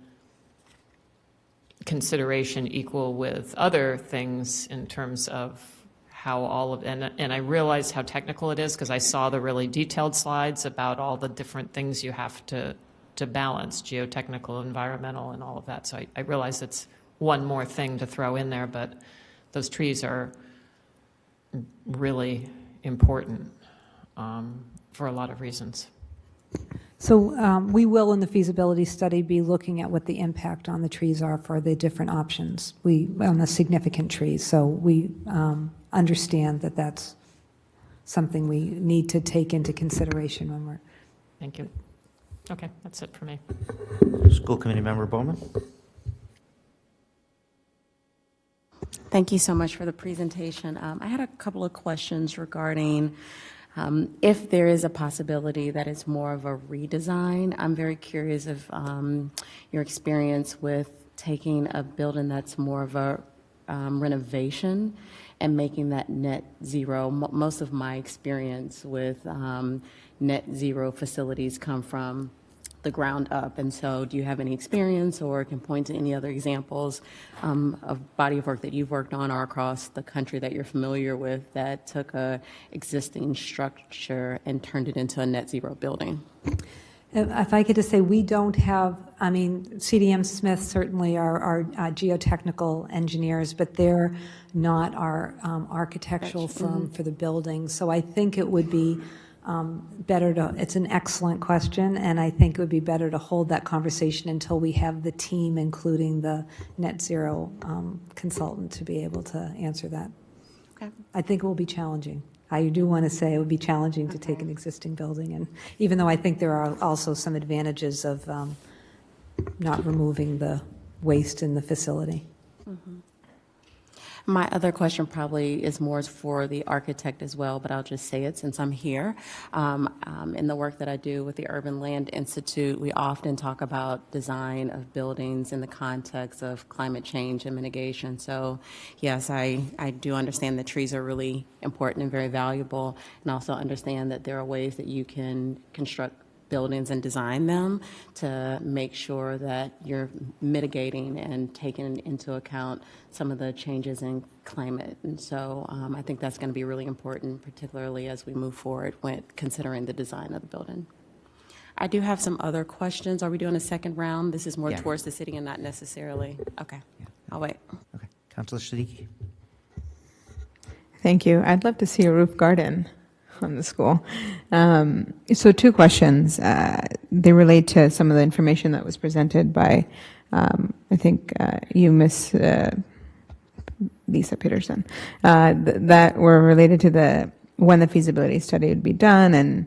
consideration equal with other things in terms of how and I realize how technical it is because I saw the really detailed slides about all the different things you have to balance, geotechnical, environmental, and all of that. So I realize it's one more thing to throw in there, but those trees are really important for a lot of reasons. So we will, in the feasibility study, be looking at what the impact on the trees are for the different options, on the significant trees. So we understand that that's something we need to take into consideration when we're... Thank you. Okay, that's it for me. School Committee Member Bowman. Thank you so much for the presentation. I had a couple of questions regarding if there is a possibility that it's more of a redesign. I'm very curious of your experience with taking a building that's more of a renovation and making that net zero. Most of my experience with net zero facilities come from the ground up. And so do you have any experience or can point to any other examples of body of work that you've worked on or across the country that you're familiar with that took a existing structure and turned it into a net zero building? If I could just say, we don't have, CDM Smith certainly are geotechnical engineers, but they're not our architectural firm for the building. So I think it would be it's an excellent question, and I think it would be better to hold that conversation until we have the team, including the net zero consultant, to be able to answer that. Okay. I think it will be challenging. I do want to say it would be challenging to take an existing building, and even though I think there are also some advantages of not removing the waste in the facility. Mm-hmm. My other question probably is more for the architect as well, but I'll just say it since I'm here. In the work that I do with the Urban Land Institute, we often talk about design of buildings in the context of climate change and mitigation. So yes, I do understand that trees are really important and very valuable, and also understand that there are ways that you can construct buildings and design them to make sure that you're mitigating and taking into account some of the changes in climate. And so I think that's going to be really important, particularly as we move forward when considering the design of the building. I do have some other questions. Are we doing a second round? This is more towards the city and not necessarily. Okay, I'll wait. Okay, Councilor Siddiqui. Thank you. I'd love to see a roof garden on the school. So two questions. They relate to some of the information that was presented by, I think, you, Miss Lisa Peterson, that were related to when the feasibility study would be done and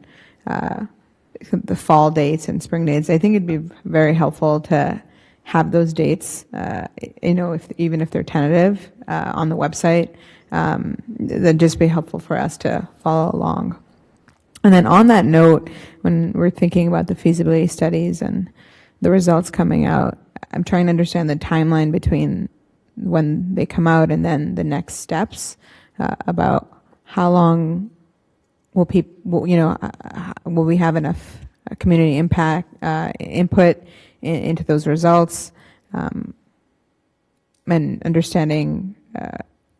the fall dates and spring dates. I think it'd be very helpful to have those dates, even if they're tentative, on the website. That'd just be helpful for us to follow along. And then on that note, when we're thinking about the feasibility studies and the results coming out, I'm trying to understand the timeline between when they come out and then the next steps, about how long will people, will we have enough community impact input into those results, and understanding,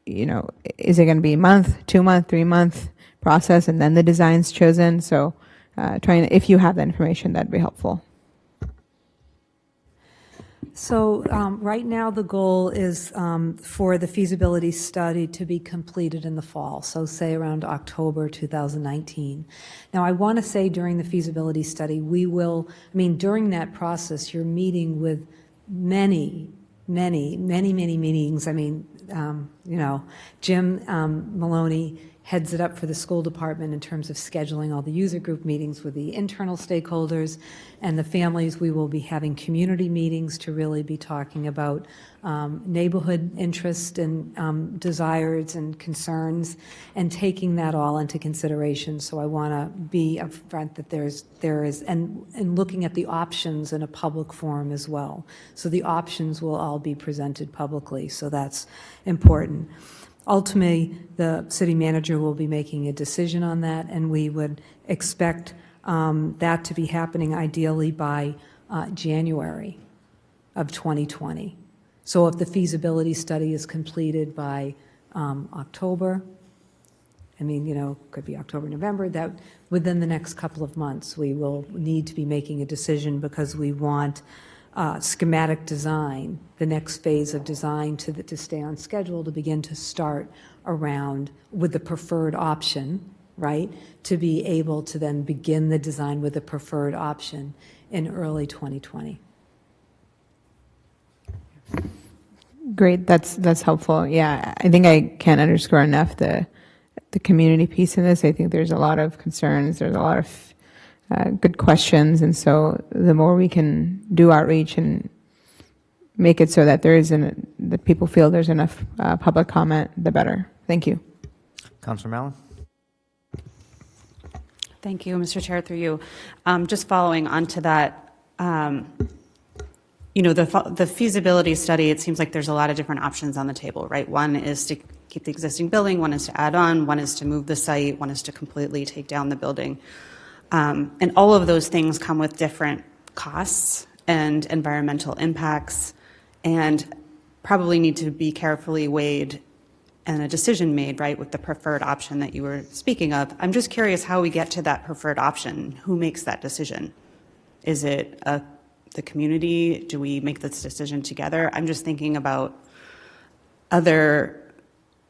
is it going to be a month, 2 month, 3 month process, and then the design's chosen? So, if you have that information, that'd be helpful. So right now, the goal is for the feasibility study to be completed in the fall, so say around October 2019. Now, I want to say during the feasibility study, during that process, you're meeting with many meetings. Jim Maloney heads it up for the school department in terms of scheduling all the user group meetings with the internal stakeholders and the families. We will be having community meetings to really be talking about neighborhood interest and desires and concerns, and taking that all into consideration. So I want to be upfront that there is, and looking at the options in a public forum as well. So the options will all be presented publicly, so that's important. Ultimately, the city manager will be making a decision on that, and we would expect that to be happening ideally by January of 2020. So if the feasibility study is completed by October, could be October, November, that within the next couple of months, we will need to be making a decision, because we want schematic design, the next phase of design to stay on schedule, to begin to start around with the preferred option, right? To be able to then begin the design with the preferred option in early 2020. Great, that's helpful. Yeah, I think I can't underscore enough the community piece in this. I think there's a lot of concerns, there's a lot of good questions, and so the more we can do outreach and make it so that that people feel there's enough public comment, the better. Thank you. Councilor Mallon? Thank you, Mr. Chair, through you. Just following on to that, the feasibility study, it seems like there's a lot of different options on the table, right? One is to keep the existing building, one is to add on, one is to move the site, one is to completely take down the building. And all of those things come with different costs and environmental impacts, and probably need to be carefully weighed and a decision made, right, with the preferred option that you were speaking of. I'm just curious how we get to that preferred option. Who makes that decision? Is it the community? Do we make this decision together? I'm just thinking about other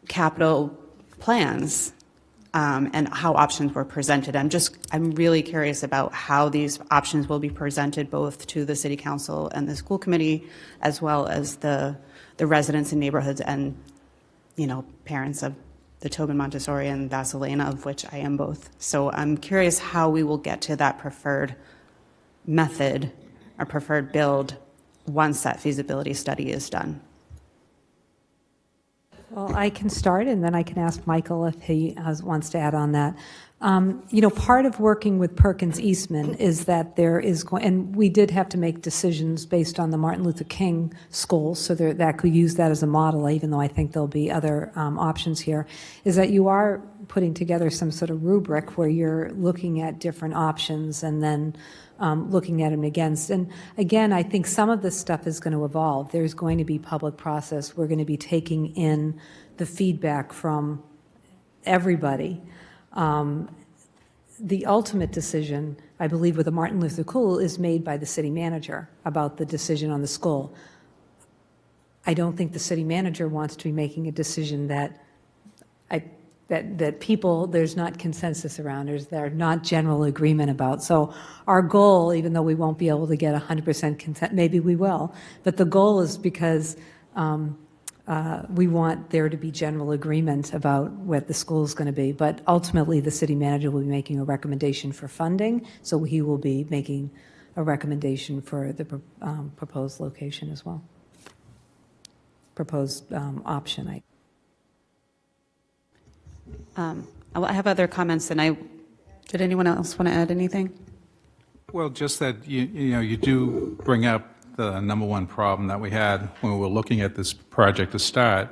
capital plans and how options were presented. I'm really curious about how these options will be presented both to the City Council and the school committee, as well as the residents and neighborhoods and, parents of the Tobin Montessori and Vasilena, of which I am both. So I'm curious how we will get to that preferred method or preferred build once that feasibility study is done. Well, I can start, and then I can ask Michael if he wants to add on that. Part of working with Perkins Eastman is that there is, and we did have to make decisions based on the Martin Luther King School, so that could use that as a model, even though I think there'll be other options here, is that you are putting together some sort of rubric where you're looking at different options and then looking at them against. And again, I think some of this stuff is going to evolve. There's going to be public process. We're going to be taking in the feedback from everybody. The ultimate decision, I believe, with the Martin Luther King is made by the city manager about the decision on the school. I don't think the city manager wants to be making a decision that people, there's not consensus around, there's not general agreement about. So our goal, even though we won't be able to get 100% consent, maybe we will, but the goal is because we want there to be general agreement about what the school is going to be. But ultimately, the city manager will be making a recommendation for funding, so he will be making a recommendation for the proposed location as well. Proposed option. I have other comments, and did anyone else want to add anything? Well, just that you do bring up the number one problem that we had when we were looking at this project to start.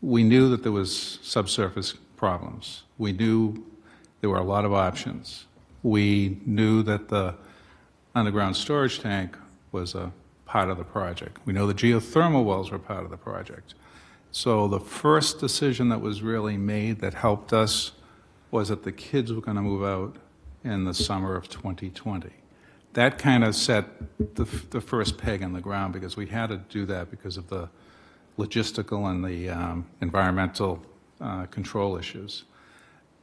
We knew that there was subsurface problems. We knew there were a lot of options. We knew that the underground storage tank was a part of the project. We know the geothermal wells were part of the project. So the first decision that was really made that helped us was that the kids were going to move out in the summer of 2020. That kind of set the first peg in the ground, because we had to do that because of the logistical and the environmental control issues.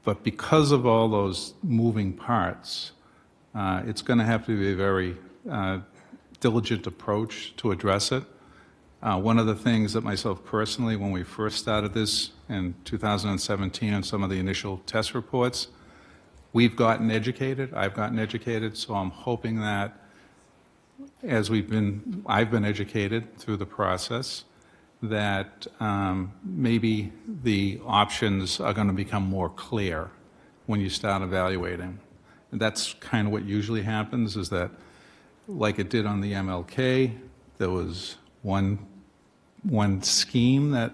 But because of all those moving parts, it's going to have to be a very diligent approach to address it. One of the things that myself personally, when we first started this in 2017 and some of the initial test reports, we've gotten educated, I've gotten educated, so I'm hoping that as I've been educated through the process, that maybe the options are going to become more clear when you start evaluating. And that's kind of what usually happens, is that, like it did on the MLK, there was one scheme that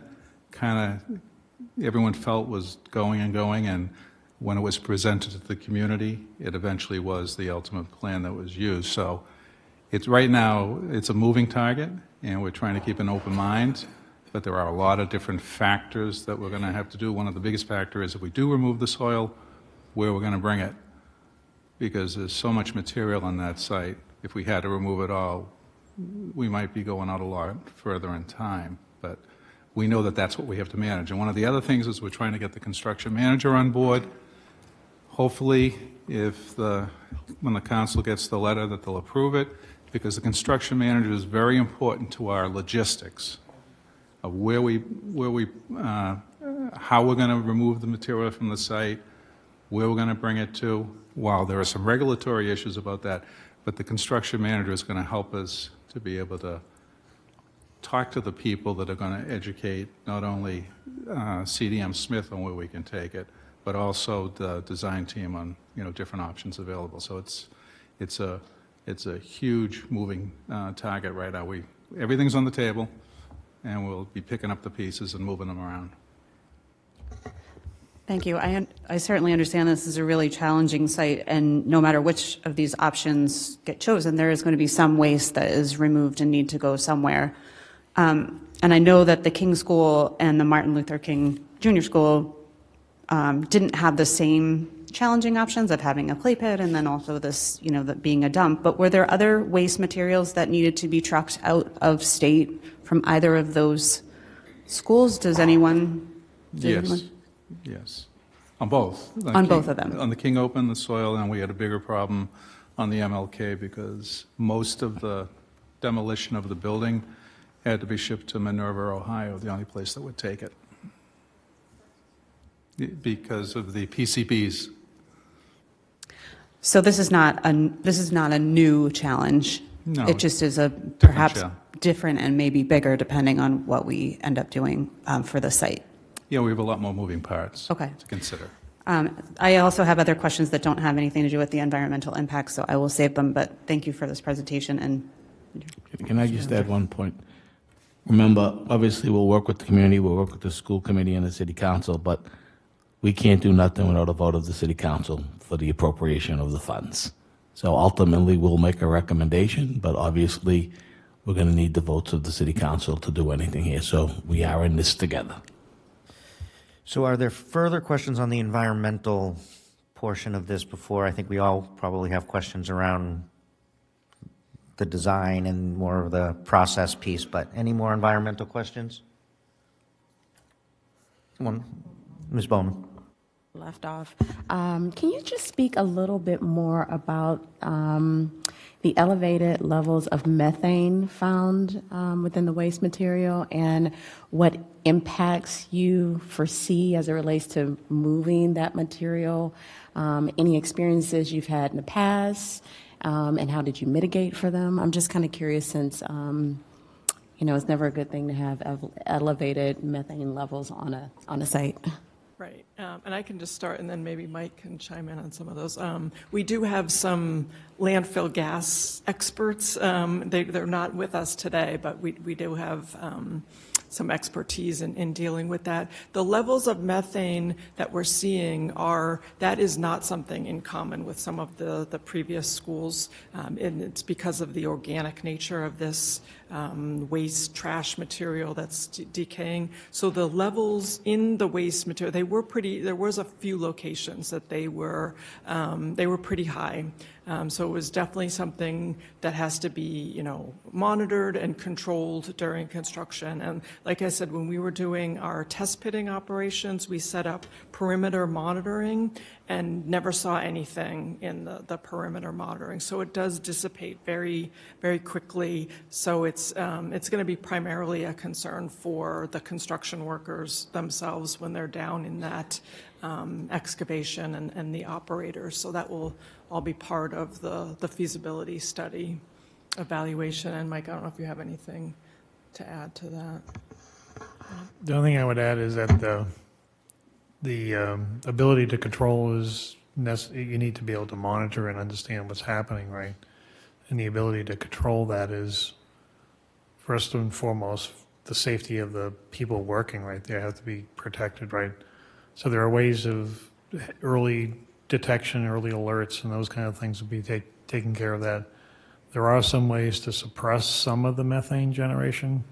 kind of everyone felt was going, and when it was presented to the community, it eventually was the ultimate plan that was used. So right now, it's a moving target, and we're trying to keep an open mind, but there are a lot of different factors that we're going to have to do. One of the biggest factors is, if we do remove the soil, where we're going to bring it, because there's so much material on that site. If we had to remove it all, we might be going out a lot further in time, but we know that that's what we have to manage. And one of the other things is we're trying to get the construction manager on board. Hopefully, when the council gets the letter, that they'll approve it, because the construction manager is very important to our logistics of how we're going to remove the material from the site, where we're going to bring it to. While there are some regulatory issues about that, but the construction manager is going to help us to be able to talk to the people that are going to educate not only CDM Smith on where we can take it, but also the design team on different options available. So it's a huge moving target right now. Everything's on the table, and we'll be picking up the pieces and moving them around. Thank you. I certainly understand this is a really challenging site, and no matter which of these options get chosen, there is going to be some waste that is removed and need to go somewhere. And I know that the King School and the Martin Luther King Jr. School didn't have the same challenging options of having a clay pit and then also this, that being a dump. But were there other waste materials that needed to be trucked out of state from either of those schools? Does anyone? Yes, on both. Both of them. On the King Open, the soil, and we had a bigger problem on the MLK because most of the demolition of the building had to be shipped to Minerva, Ohio, the only place that would take it, because of the PCBs. So this is not a new challenge. No, it just is a perhaps different and maybe bigger depending on what we end up doing for the site. Yeah, we have a lot more moving parts to consider. I also have other questions that don't have anything to do with the environmental impact, so I will save them, but thank you for this presentation. And can I just add one point? Remember, obviously, we'll work with the community, we'll work with the school committee and the city council, but we can't do nothing without a vote of the city council for the appropriation of the funds. So ultimately, we'll make a recommendation, but obviously, we're going to need the votes of the city council to do anything here. So we are in this together. So are there further questions on the environmental portion of this before? I think we all probably have questions around the design and more of the process piece, but any more environmental questions? Come on, Ms. Bowman. left off. Can you just speak a little bit more about the elevated levels of methane found within the waste material and what impacts you foresee as it relates to moving that material? Any experiences you've had in the past, and how did you mitigate for them? I'm just kind of curious since, it's never a good thing to have elevated methane levels on a site. Right, and I can just start, and then maybe Mike can chime in on some of those. We do have some landfill gas experts. They're not with us today, but we do have some expertise in dealing with that. The levels of methane that we're seeing that is not something in common with some of the previous schools, and it's because of the organic nature of this waste trash material that's decaying. So the levels in the waste material, there was a few locations that they were pretty high. So it was definitely something that has to be, monitored and controlled during construction. And like I said, when we were doing our test pitting operations, we set up perimeter monitoring and never saw anything in the perimeter monitoring. So it does dissipate very, very quickly. So it's going to be primarily a concern for the construction workers themselves when they're down in that excavation and the operators. So that will all be part of the feasibility study evaluation. And Mike, I don't know if you have anything to add to that. The only thing I would add is that the ability to control is you need to be able to monitor and understand what's happening, right? And the ability to control that is first and foremost the safety of the people working, right? They have to be protected, right? So there are ways of early detection, early alerts, and those kind of things will be taking care of that. There are some ways to suppress some of the methane generation,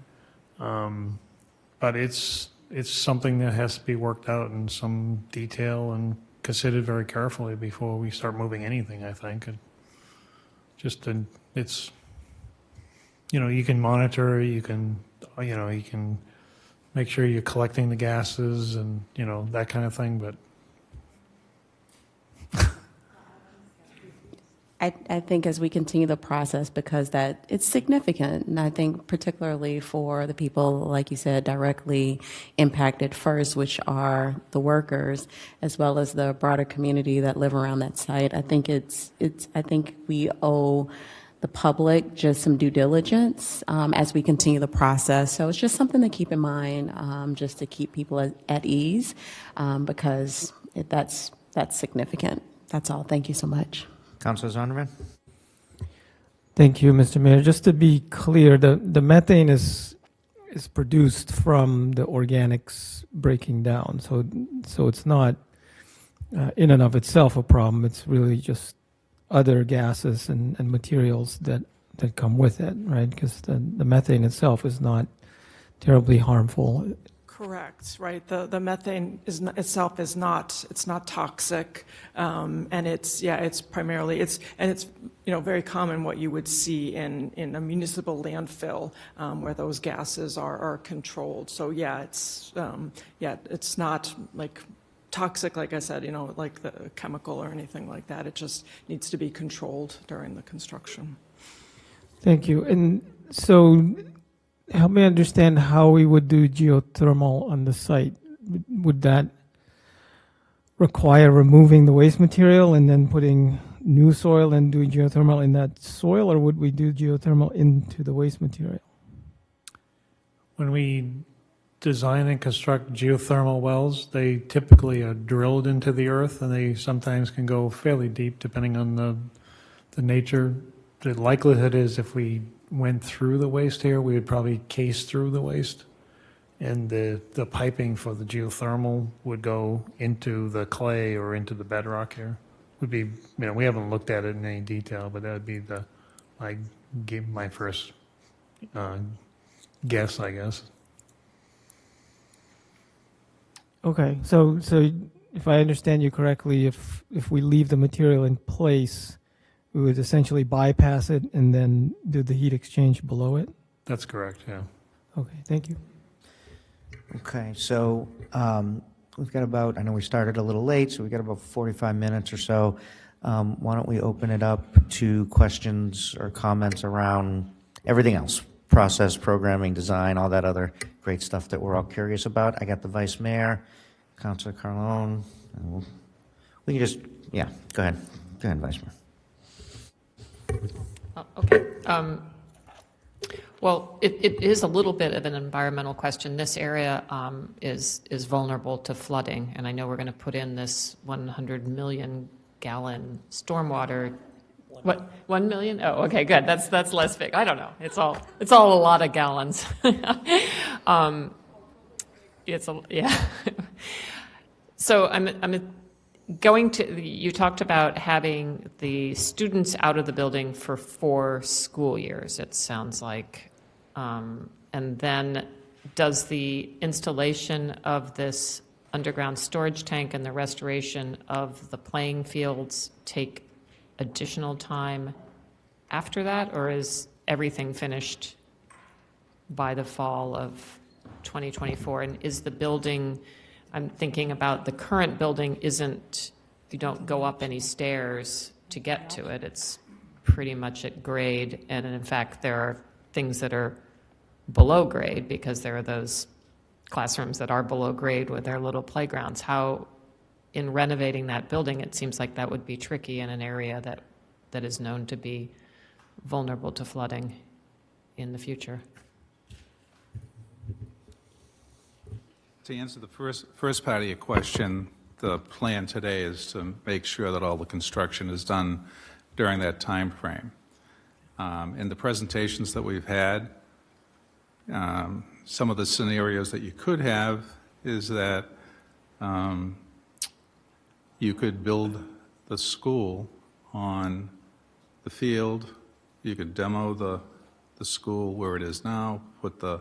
but it's something that has to be worked out in some detail and considered very carefully before we start moving anything, I think. It's, you can monitor, you can make sure you're collecting the gases and, that kind of thing, but I think as we continue the process, because it's significant, and I think particularly for the people, like you said, directly impacted first, which are the workers, as well as the broader community that live around that site. I think I think we owe the public just some due diligence as we continue the process. So it's just something to keep in mind, just to keep people at ease, because that's significant. That's all. Thank you so much. Councilor Zondervan? Thank you, Mr. Mayor. Just to be clear, the methane is produced from the organics breaking down. So it's not in and of itself a problem. It's really just other gases and materials that come with it, right? Because the methane itself is not terribly harmful. Correct, right. The methane itself is not toxic, and it's primarily it's very common what you would see in a municipal landfill where those gases are controlled. So it's not like toxic, like I said, like the chemical or anything like that. It just needs to be controlled during the construction. Thank you. And so help me understand how we would do geothermal on the site. Would that require removing the waste material and then putting new soil and doing geothermal in that soil, or would we do geothermal into the waste material? when we design and construct geothermal wells, they typically are drilled into the earth, and they sometimes can go fairly deep depending on the nature. The likelihood is if we went through the waste here, we would probably case through the waste, and the piping for the geothermal would go into the clay or into the bedrock here. Would be, we haven't looked at it in any detail, but that would be my first guess, I guess. Okay, so if I understand you correctly, if we leave the material in place, we would essentially bypass it and then do the heat exchange below it? That's correct, yeah. Okay, thank you. Okay, so we've got about, I know we started a little late, so we've got about 45 minutes or so. Why don't we open it up to questions or comments around everything else? Process, programming, design, all that other great stuff that we're all curious about. I got the Vice Mayor, Councilor Carlone. We can just, yeah, go ahead. Go ahead, Vice Mayor. Okay. Well, it is a little bit of an environmental question. This area is vulnerable to flooding, and I know we're going to put in this 100 million gallon stormwater. What, 1 million? Oh, okay, good. That's less big. I don't know. It's all a lot of gallons. Yeah. So I'm going to. You talked about having the students out of the building for 4 school years. It sounds like, and then does the installation of this underground storage tank and the restoration of the playing fields take additional time after that, or is everything finished by the fall of 2024? And is the building, I'm thinking about the current building, isn't, you don't go up any stairs to get to it. It's pretty much at grade. And in fact, there are things that are below grade because there are those classrooms that are below grade with their little playgrounds. How, in renovating that building, it seems like that would be tricky in an area that is known to be vulnerable to flooding in the future. To answer the first part of your question, the plan today is to make sure that all the construction is done during that time frame. In the presentations that we've had, some of the scenarios that you could have is that you could build the school on the field. You could demo the school where it is now, put the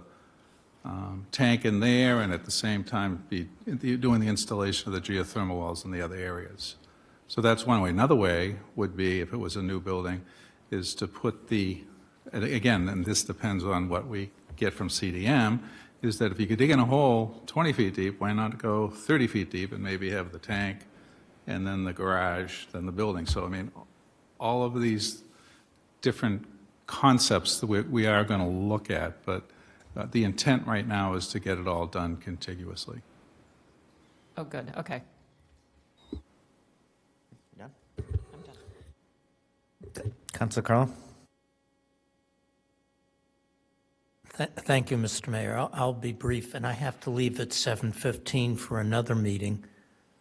tank in there, and at the same time be doing the installation of the geothermal wells in the other areas. So that's one way. Another way would be, if it was a new building, is to put and again, and this depends on what we get from CDM, is that if you could dig in a hole 20 feet deep, why not go 30 feet deep and maybe have the tank and then the garage, then the building. So, I mean, all of these different concepts that we are going to look at, but the intent right now is to get it all done contiguously. Oh, good. Okay. Done? I'm done. Councilor Carl? Thank you, Mr. Mayor. I'll be brief, and I have to leave at 7:15 for another meeting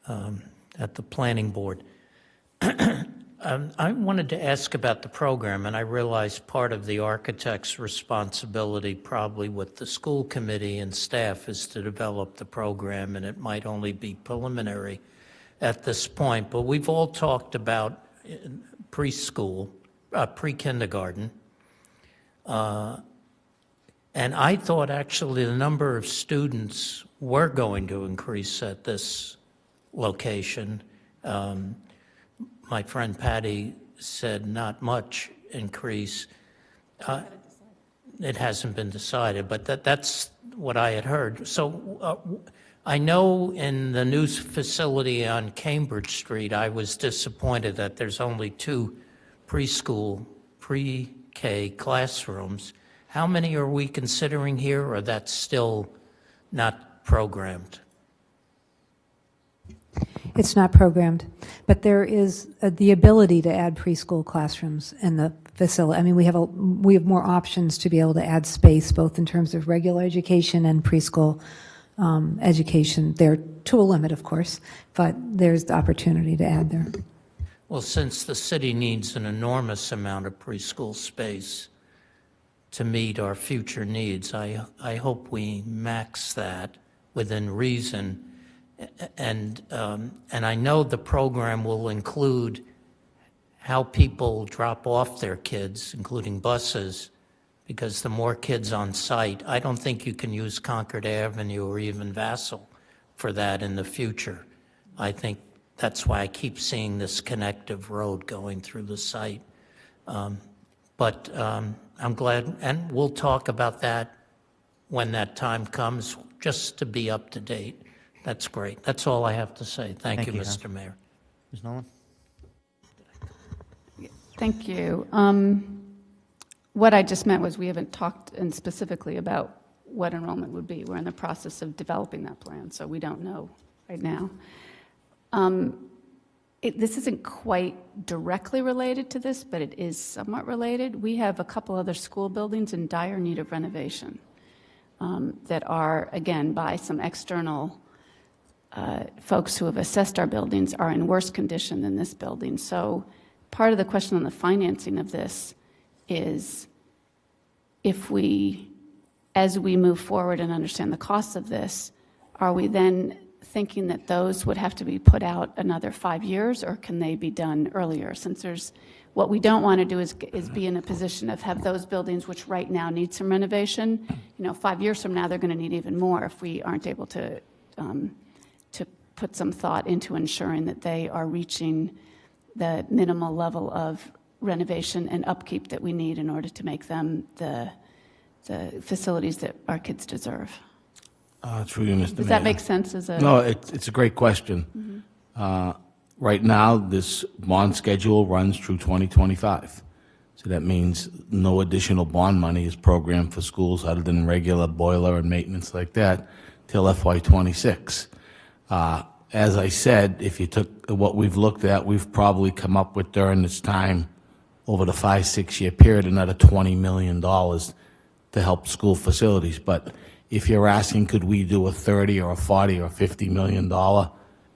at the Planning Board. I wanted to ask about the program, and I realize part of the architect's responsibility, probably with the school committee and staff, is to develop the program, and it might only be preliminary at this point. But we've all talked about preschool, pre-kindergarten, and I thought actually the number of students were going to increase at this location. My friend Patty said not much increase. It hasn't been decided, but that's what I had heard. So I know in the new facility on Cambridge Street, I was disappointed that there's only 2 preschool, pre-K classrooms. How many are we considering here, or that's still not programmed? It's not programmed, but there is the ability to add preschool classrooms in the facility. I mean, we have more options to be able to add space, both in terms of regular education and preschool education. They're to a limit, of course, but there's the opportunity to add there. Well, since the city needs an enormous amount of preschool space to meet our future needs, I hope we max that within reason. And I know the program will include how people drop off their kids, including buses, because the more kids on site, I don't think you can use Concord Avenue or even Vassal for that in the future. I think that's why I keep seeing this connective road going through the site. But I'm glad, and we'll talk about that when that time comes, just to be up to date. That's great. That's all I have to say. Thank you, Tom. Mr. Mayor. Ms. Nolan? Thank you. What I just meant was we haven't talked specifically about what enrollment would be. We're in the process of developing that plan, so we don't know right now. This isn't quite directly related to this, but it is somewhat related. We have a couple other school buildings in dire need of renovation that are, again, by some external folks who have assessed our buildings, are in worse condition than this building. So part of the question on the financing of this is if we, as we move forward and understand the costs of this, are we then thinking that those would have to be put out another 5 years, or can they be done earlier? Since there's, what we don't want to do is be in a position of have those buildings which right now need some renovation, 5 years from now they're going to need even more if we aren't able to put some thought into ensuring that they are reaching the minimal level of renovation and upkeep that we need in order to make them the facilities that our kids deserve. Through you, Mr. Mayor. Does that make sense as a... No, it's a great question. Right now, this bond schedule runs through 2025. So that means no additional bond money is programmed for schools other than regular boiler and maintenance like that till FY26. As I said, if you took what we've looked at, we've probably come up with during this time, over the 5-6 year period, another $20 million to help school facilities. But if you're asking, could we do a 30 or a 40 or $50 million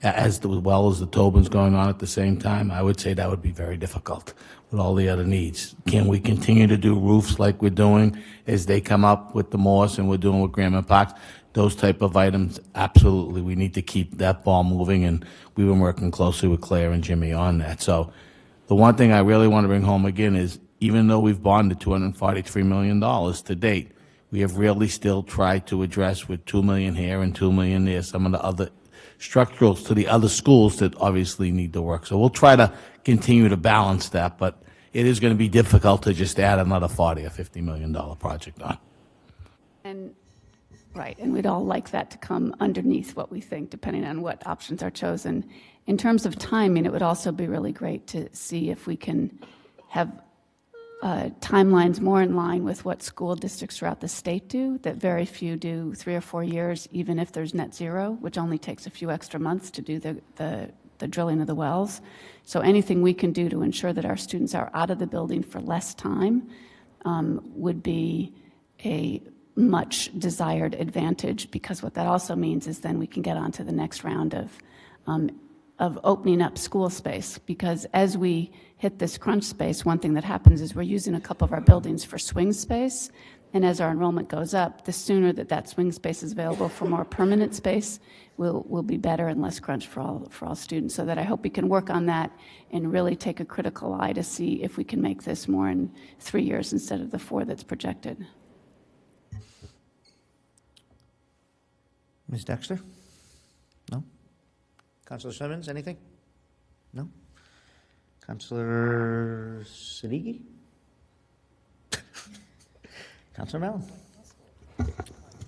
as well as the Tobin's going on at the same time, I would say that would be very difficult with all the other needs. Can we continue to do roofs like we're doing as they come up with the Morse and we're doing with Graham and Parks? Those type of items, absolutely. We need to keep that ball moving, and we've been working closely with Claire and Jimmy on that. So the one thing I really want to bring home again is even though we've bonded $243 million to date, we have really still tried to address with $2 million here and $2 million there some of the other structurals to the other schools that obviously need to work. So we'll try to continue to balance that, but it is going to be difficult to just add another $40 or $50 million project on. And right, and we'd all like that to come underneath what we think, depending on what options are chosen. In terms of timing, it would also be really great to see if we can have timelines more in line with what school districts throughout the state do, that very few do 3 or 4 years, even if there's net zero, which only takes a few extra months to do the drilling of the wells. So anything we can do to ensure that our students are out of the building for less time would be a much desired advantage, because what that also means is then we can get on to the next round of opening up school space, because as we hit this crunch space, one thing that happens is we're using a couple of our buildings for swing space, and as our enrollment goes up, the sooner that swing space is available for more permanent space will be better and less crunch for all students. So that I hope we can work on that and really take a critical eye to see if we can make this more in 3 years instead of the 4 that's projected. Ms. Dexter? No? Councilor Simmons, anything? No? Councilor Siddiqui? Councilor Mellon?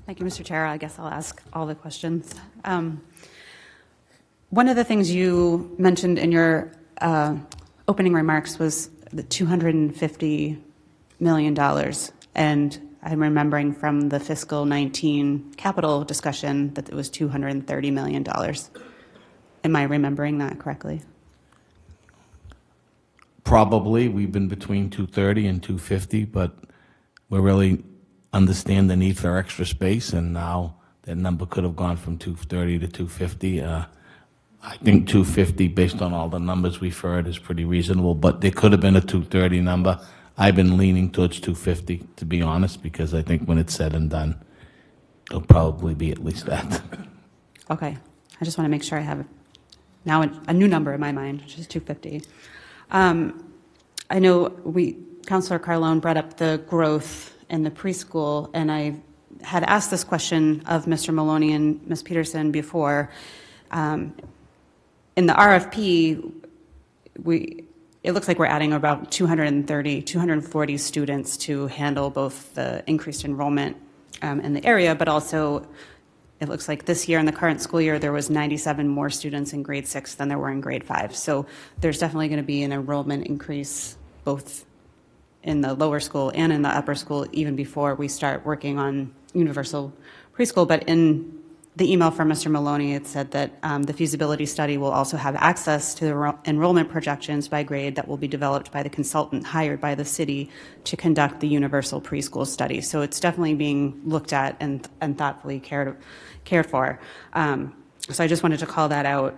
Thank you, Mr. Chair. I guess I'll ask all the questions. One of the things you mentioned in your opening remarks was the $250 million. And I'm remembering from the fiscal 19 capital discussion that it was $230 million. Am I remembering that correctly? Probably. We've been between 230 and 250, but we really understand the need for extra space, and now that number could have gone from 230 to 250. I think 250, based on all the numbers we've heard, is pretty reasonable, but there could have been a 230 number. I've been leaning towards 250, to be honest, because I think when it's said and done, it'll probably be at least that. Okay. I just want to make sure I have now a new number in my mind, which is 250. I know Councilor Carlone brought up the growth in the preschool, and I had asked this question of Mr. Maloney and Ms. Peterson before. In the RFP, it looks like we're adding about 240 students to handle both the increased enrollment in the area, but also it looks like this year, in the current school year, there was 97 more students in grade 6 than there were in grade 5. So there's definitely going to be an enrollment increase both in the lower school and in the upper school even before we start working on universal preschool. But in the email from Mr. Maloney, it said that the feasibility study will also have access to the enrollment projections by grade that will be developed by the consultant hired by the city to conduct the universal preschool study. So it's definitely being looked at and thoughtfully cared for. So I just wanted to call that out.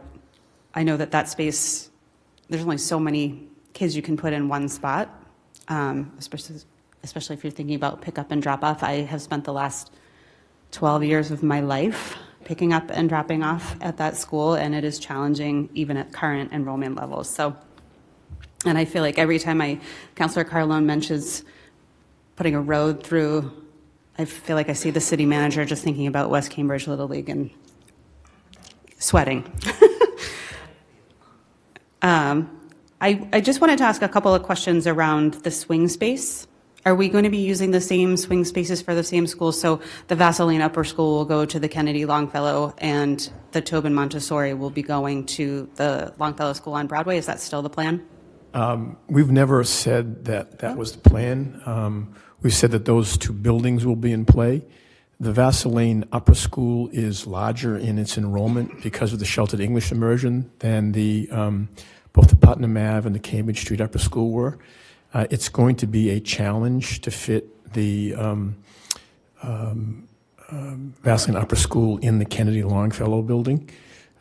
I know that space, there's only so many kids you can put in one spot, especially if you're thinking about pick up and drop off. I have spent the last 12 years of my life picking up and dropping off at that school, and it is challenging even at current enrollment levels. So, and I feel like every time Councillor Carlone mentions putting a road through, I feel like I see the city manager just thinking about West Cambridge Little League and sweating. I just wanted to ask a couple of questions around the swing space. Are we going to be using the same swing spaces for the same school? So the Vaseline Upper School will go to the Kennedy Longfellow, and the Tobin Montessori will be going to the Longfellow School on Broadway. Is that still the plan? We've never said that was the plan. We've said that those two buildings will be in play. The Vaseline Upper School is larger in its enrollment because of the sheltered English immersion than both the Putnam Ave and the Cambridge Street Upper School were. It's going to be a challenge to fit the Vaseline Upper School in the Kennedy Longfellow building.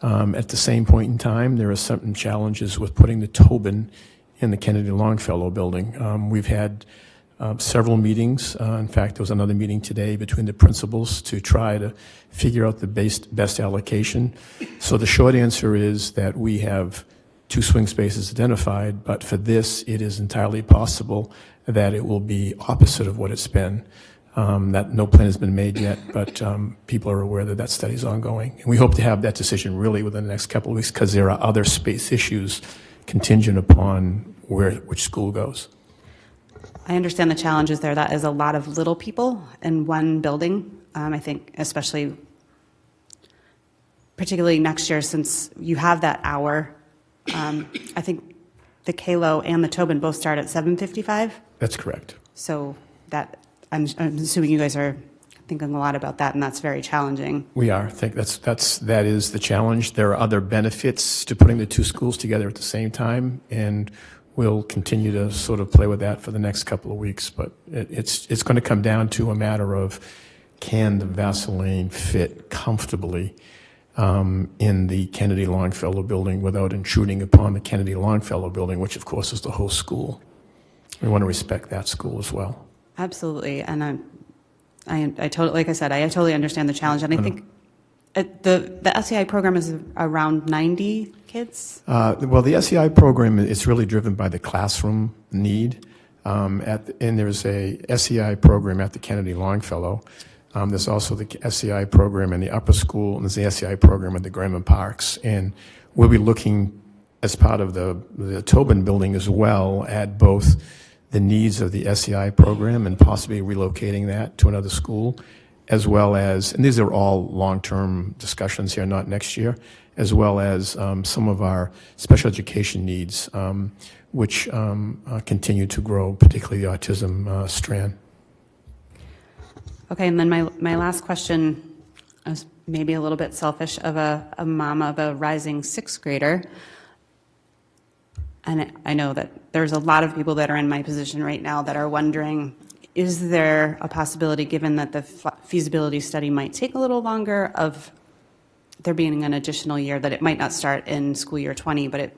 At the same point in time, there are certain challenges with putting the Tobin in the Kennedy Longfellow building. We've had several meetings. In fact, there was another meeting today between the principals to try to figure out the best allocation. So the short answer is that we have 2 swing spaces identified, but for this, it is entirely possible that it will be opposite of what it's been. That no plan has been made yet, but people are aware that study is ongoing. And we hope to have that decision really within the next couple of weeks because there are other space issues contingent upon which school goes. I understand the challenges there. That is a lot of little people in one building. I think particularly next year, since you have that hour. I think the Kalo and the Tobin both start at 7:55. That's correct. So that I'm assuming you guys are thinking a lot about that, and that's very challenging. We are. I think that is the challenge. There are other benefits to putting the 2 schools together at the same time, and we'll continue to sort of play with that for the next couple of weeks. But it's going to come down to a matter of can the Vaseline fit comfortably in the Kennedy Longfellow building without intruding upon the Kennedy Longfellow building, which of course is the whole school. We want to respect that school as well. Absolutely, and I totally, like I said, I totally understand the challenge, and I think the SEI program is around 90 kids. Well, the SEI program is really driven by the classroom need, and there's a SEI program at the Kennedy Longfellow. There's also the SEI program in the upper school, and there's the SEI program at the Graham Parks. And we'll be looking, as part of the Tobin building as well, at both the needs of the SEI program and possibly relocating that to another school, as well as, and these are all long-term discussions here, not next year, as well as some of our special education needs, which continue to grow, particularly the autism strand. Okay, and then my last question is maybe a little bit selfish of a mom of a rising 6th grader. And I know that there's a lot of people that are in my position right now that are wondering, is there a possibility, given that the feasibility study might take a little longer, of there being an additional year, that it might not start in school year 20, but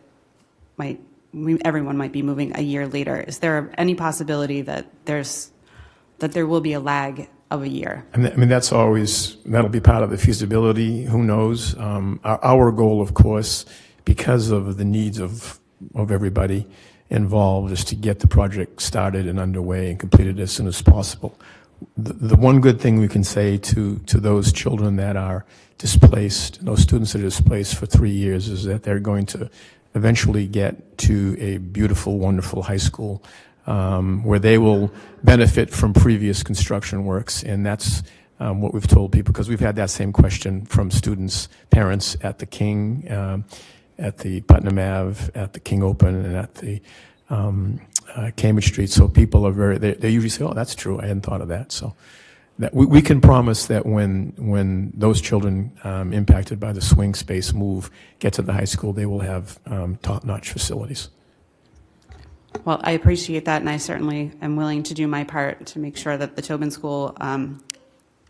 everyone might be moving a year later? Is there any possibility that there will be a lag of a year? I mean, that'll be part of the feasibility. Who knows? Our goal, of course, because of the needs of everybody involved, is to get the project started and underway and completed as soon as possible. The one good thing we can say to those children that are displaced, those students that are displaced for 3 years, is that they're going to eventually get to a beautiful, wonderful high school where they will benefit from previous construction works, and that's what we've told people, because we've had that same question from students, parents at the King, at the Putnam Ave, at the King Open, and at the Cambridge Street. So people are they usually say, oh, that's true, I hadn't thought of that. So that we can promise that when those children impacted by the swing space move get to the high school, they will have top-notch facilities. Well, I appreciate that, and I certainly am willing to do my part to make sure that the Tobin School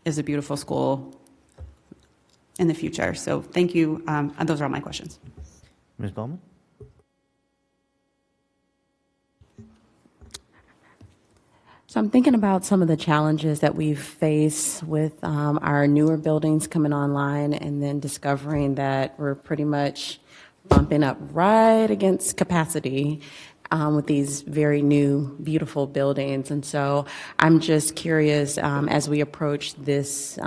is a beautiful school in the future. So thank you. And those are all my questions. Ms. Bowman? So I'm thinking about some of the challenges that we've faced with our newer buildings coming online and then discovering that we're pretty much bumping up right against capacity with these very new, beautiful buildings. And so I'm just curious, as we approach this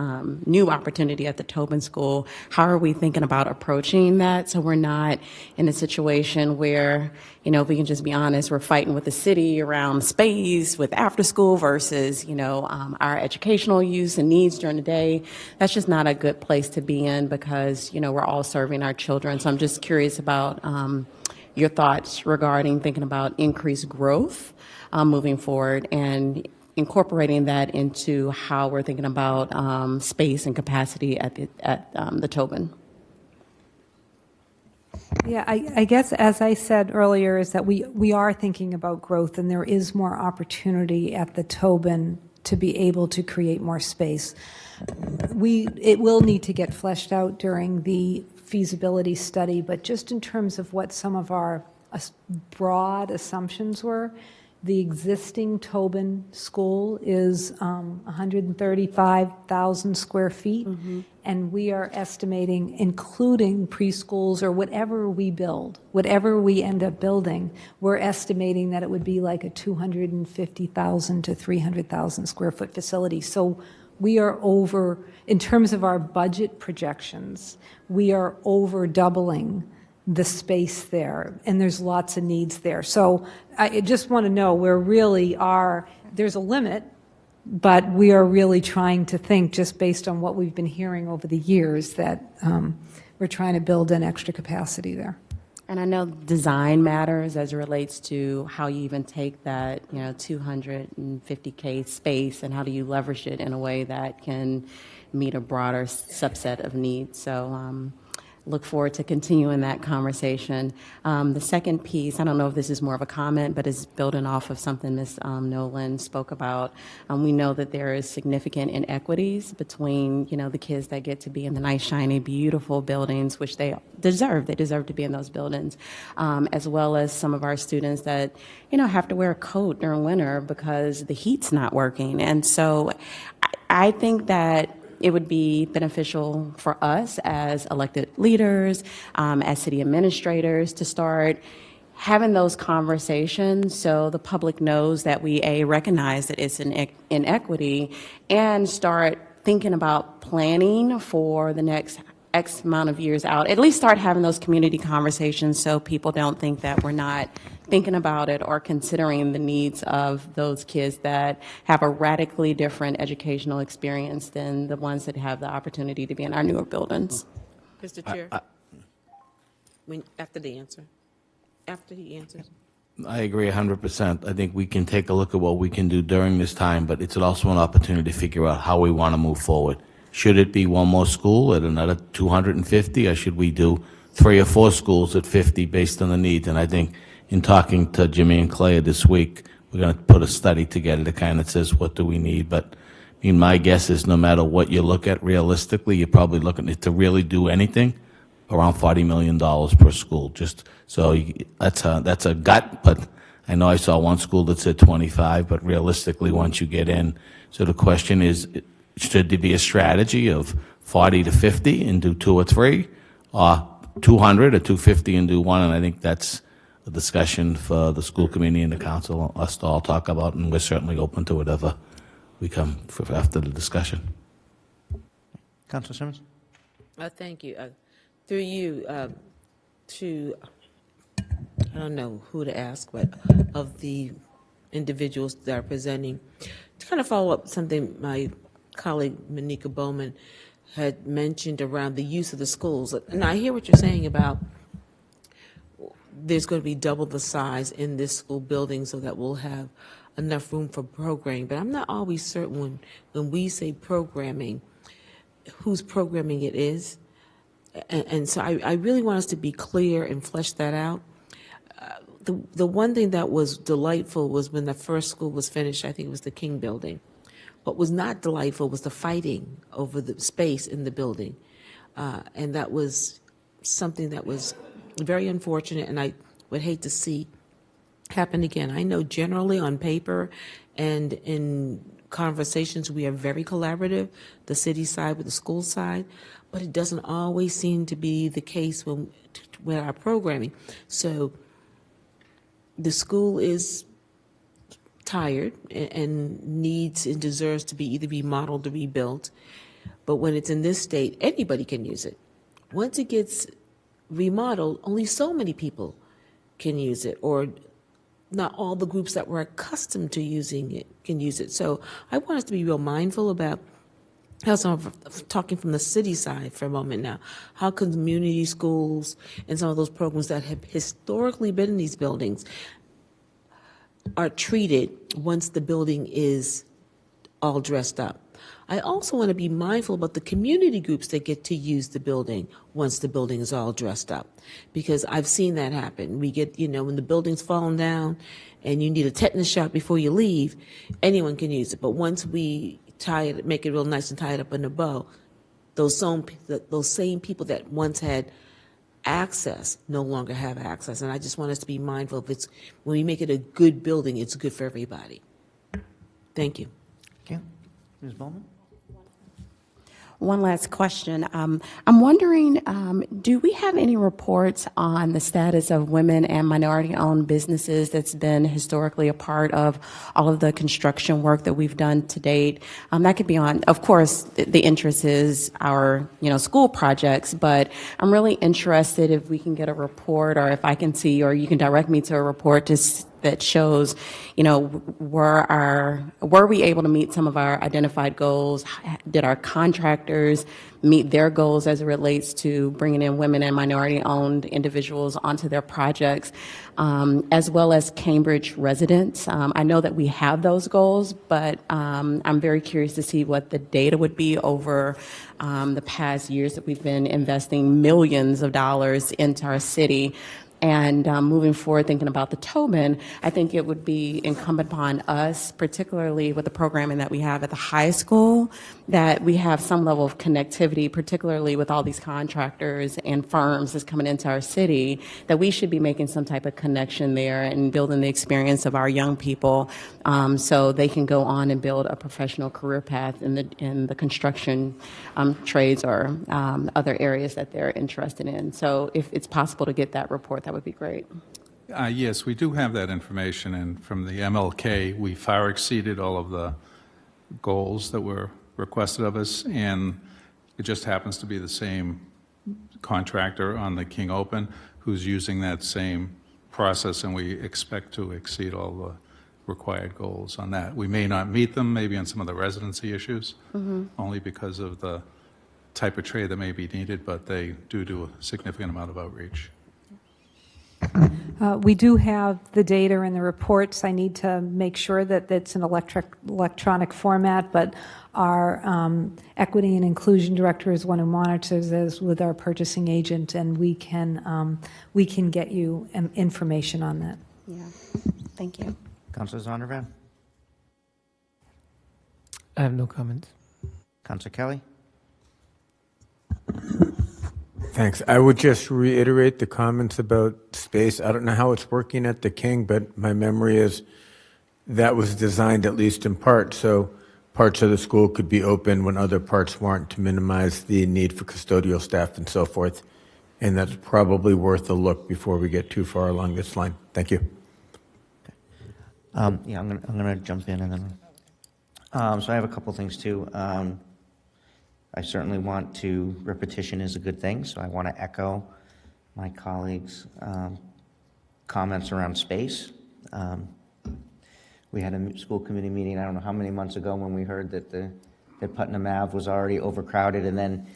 new opportunity at the Tobin School, how are we thinking about approaching that so we're not in a situation where, you know, if we can just be honest, we're fighting with the city around space with after school versus, you know, our educational use and needs during the day. That's just not a good place to be in because, you know, we're all serving our children. So I'm just curious about your thoughts regarding thinking about increased growth moving forward and incorporating that into how we're thinking about space and capacity at the Tobin. Yeah, I guess as I said earlier is that we are thinking about growth and there is more opportunity at the Tobin to be able to create more space. It will need to get fleshed out during the feasibility study, but just in terms of what some of our broad assumptions were, the existing Tobin school is 135,000 square feet, and we are estimating, including preschools or whatever we build, whatever we end up building, we're estimating that it would be like a 250,000 to 300,000 square foot facility. So we are over, in terms of our budget projections, we are over doubling the space there, and there's lots of needs there. So I just want to know, there's a limit, but we are really trying to think, just based on what we've been hearing over the years, that we're trying to build in extra capacity there. And I know design matters as it relates to how you even take that, you know, 250K space and how do you leverage it in a way that can meet a broader subset of needs. So look forward to continuing that conversation. The second piece, I don't know if this is more of a comment, but is building off of something Ms. Nolan spoke about. We know that there is significant inequities between, you know, the kids that get to be in the nice, shiny, beautiful buildings, which they deserve. They deserve to be in those buildings, as well as some of our students that, you know, have to wear a coat during winter because the heat's not working. And so I think that it would be beneficial for us as elected leaders, as city administrators, to start having those conversations so the public knows that we recognize that it's an inequity and start thinking about planning for the next X amount of years out. At least start having those community conversations so people don't think that we're not thinking about it or considering the needs of those kids that have a radically different educational experience than the ones that have the opportunity to be in our newer buildings. Mr. Chair, after he answers. I agree 100%. I think we can take a look at what we can do during this time, but it's also an opportunity to figure out how we want to move forward. Should it be one more school at another 250, or should we do 3 or 4 schools at 50 based on the needs? And I think in talking to Jimmy and Claire this week, we're going to put a study together that kind of says what do we need. But I mean, my guess is no matter what you look at realistically, you're probably looking at to really do anything around $40 million per school. Just so that's a gut, but I know I saw one school that said 25, but realistically, once you get in, so the question is, should there be a strategy of 40 to 50 and do 2 or 3, or 200 or 250 and do 1? And I think that's a discussion for the school committee and the council, us to all talk about, and we're certainly open to whatever we come for after the discussion. Councilor Simmons? Thank you. Through you to, I don't know who to ask, but of the individuals that are presenting, to kind of follow up something my colleague Monica Bowman had mentioned around the use of the schools. And I hear what you're saying about there's going to be double the size in this school building so that we'll have enough room for programming. But I'm not always certain when we say programming, whose programming it is. And so I really want us to be clear and flesh that out. The one thing that was delightful was when the first school was finished, I think it was the King building. What was not delightful was the fighting over the space in the building. And that was something that was very unfortunate, and I would hate to see happen again. I know generally on paper and in conversations we are very collaborative, the city side with the school side, but it doesn't always seem to be the case with our programming. So the school is tired and needs and deserves to be either remodeled or rebuilt. But when it's in this state, anybody can use it. Once it gets remodeled, only so many people can use it, or not all the groups that were accustomed to using it can use it. So I want us to be real mindful about how talking from the city side for a moment now, how community schools and some of those programs that have historically been in these buildings are treated once the building is all dressed up. I also want to be mindful about the community groups that get to use the building once the building is all dressed up, because I've seen that happen. We get, when the building's fallen down and you need a tetanus shot before you leave, anyone can use it. But once we make it real nice and tie it up in a bow, those same people that once had access no longer have access. And I just want us to be mindful when we make it a good building, it's good for everybody. Thank you. Thank you. Ms. Bowman? One last question. I'm wondering, do we have any reports on the status of women and minority-owned businesses that's been historically a part of all of the construction work that we've done to date? That could be on, of course, the interest is our, school projects, but I'm really interested if we can get a report, or if I can see, or you can direct me to a report that shows, were we able to meet some of our identified goals? Did our contractors meet their goals as it relates to bringing in women and minority-owned individuals onto their projects, as well as Cambridge residents? I know that we have those goals, but I'm very curious to see what the data would be over the past years that we've been investing millions of dollars into our city. And moving forward, thinking about the Tobin, I think it would be incumbent upon us, particularly with the programming that we have at the high school, that we have some level of connectivity, particularly with all these contractors and firms that's coming into our city, that we should be making some type of connection there and building the experience of our young people, so they can go on and build a professional career path in the construction trades or other areas that they're interested in. So if it's possible to get that report, that would be great. Yes, we do have that information, and from the MLK, we far exceeded all of the goals that were requested of us, and it just happens to be the same contractor on the King Open who's using that same process, and we expect to exceed all the required goals on that. We may not meet them, maybe on some of the residency issues, only because of the type of trade that may be needed, but they do a significant amount of outreach. We do have the data and the reports. I need to make sure that it's an electronic format, but our equity and inclusion director is one who monitors this with our purchasing agent, and we can get you information on that. Yeah, thank you. Councilor Zondervan? I have no comments. Councilor Kelly? Thanks. I would just reiterate the comments about space. I don't know how it's working at the King, but my memory is that was designed, at least in part, so parts of the school could be open when other parts weren't, to minimize the need for custodial staff and so forth. And that's probably worth a look before we get too far along this line. Thank you. Yeah, I'm gonna jump in and then. So I have a couple things too. I certainly want to, repetition is a good thing, so I want to echo my colleagues' comments around space. We had a school committee meeting, I don't know how many months ago, when we heard that the that Putnam Ave was already overcrowded, and then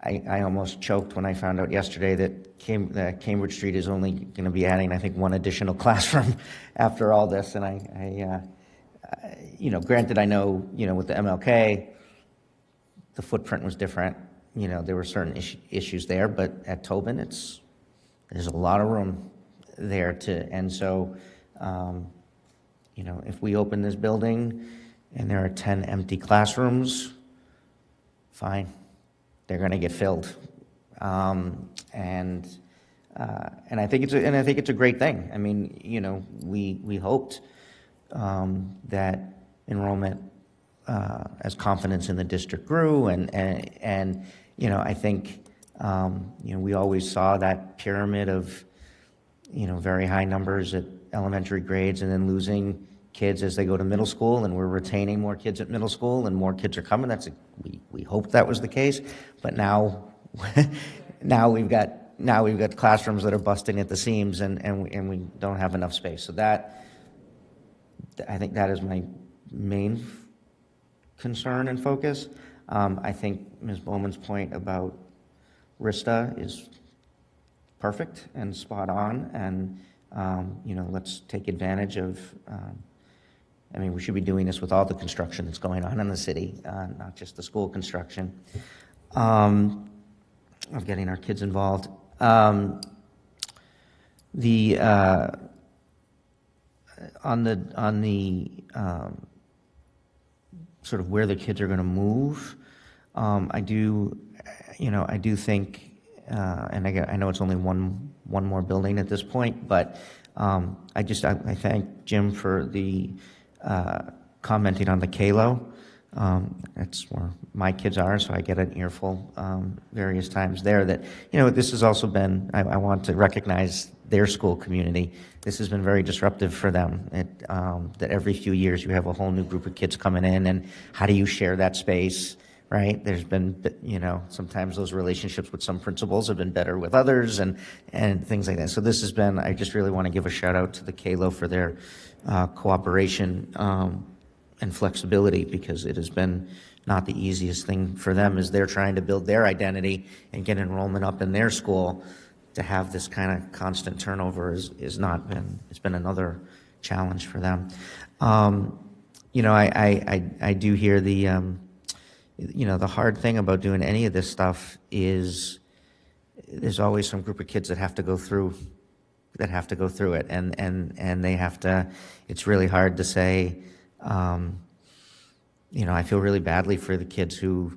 I almost choked when I found out yesterday that Cambridge Street is only going to be adding, I think, one additional classroom after all this. And granted, I know, with the MLK, the footprint was different. There were certain issues there, but at Tobin, there's a lot of room there and so, if we open this building and there are 10 empty classrooms, fine. They're going to get filled, and I think it's a great thing. I mean, we hoped that enrollment, as confidence in the district grew, and I think we always saw that pyramid of very high numbers at elementary grades, and then losing kids as they go to middle school, and we're retaining more kids at middle school, and more kids are coming. We hoped that was the case, but now we've got classrooms that are busting at the seams, and we don't have enough space. So I think that is my main concern and focus. I think Ms. Bowman's point about RISTA is perfect and spot on, and let's take advantage of. We should be doing this with all the construction that's going on in the city, not just the school construction, of getting our kids involved. On the sort of where the kids are going to move, I do think, and I know it's only one more building at this point, but I thank Jim for the commenting on the Kalo. That's where my kids are, so I get an earful various times there. That this has also been. I want to recognize their school community. This has been very disruptive for them. That every few years you have a whole new group of kids coming in, and how do you share that space? Right? There's been, sometimes those relationships with some principals have been better with others, and things like that. So this has been. I just really want to give a shout out to the Kalo for their cooperation and flexibility, because it has been not the easiest thing for them as they're trying to build their identity and get enrollment up in their school. To have this kind of constant turnover it's been another challenge for them. I do hear the hard thing about doing any of this stuff is there's always some group of kids that have to go through it, and they have to. It's really hard to say. I feel really badly for the kids who,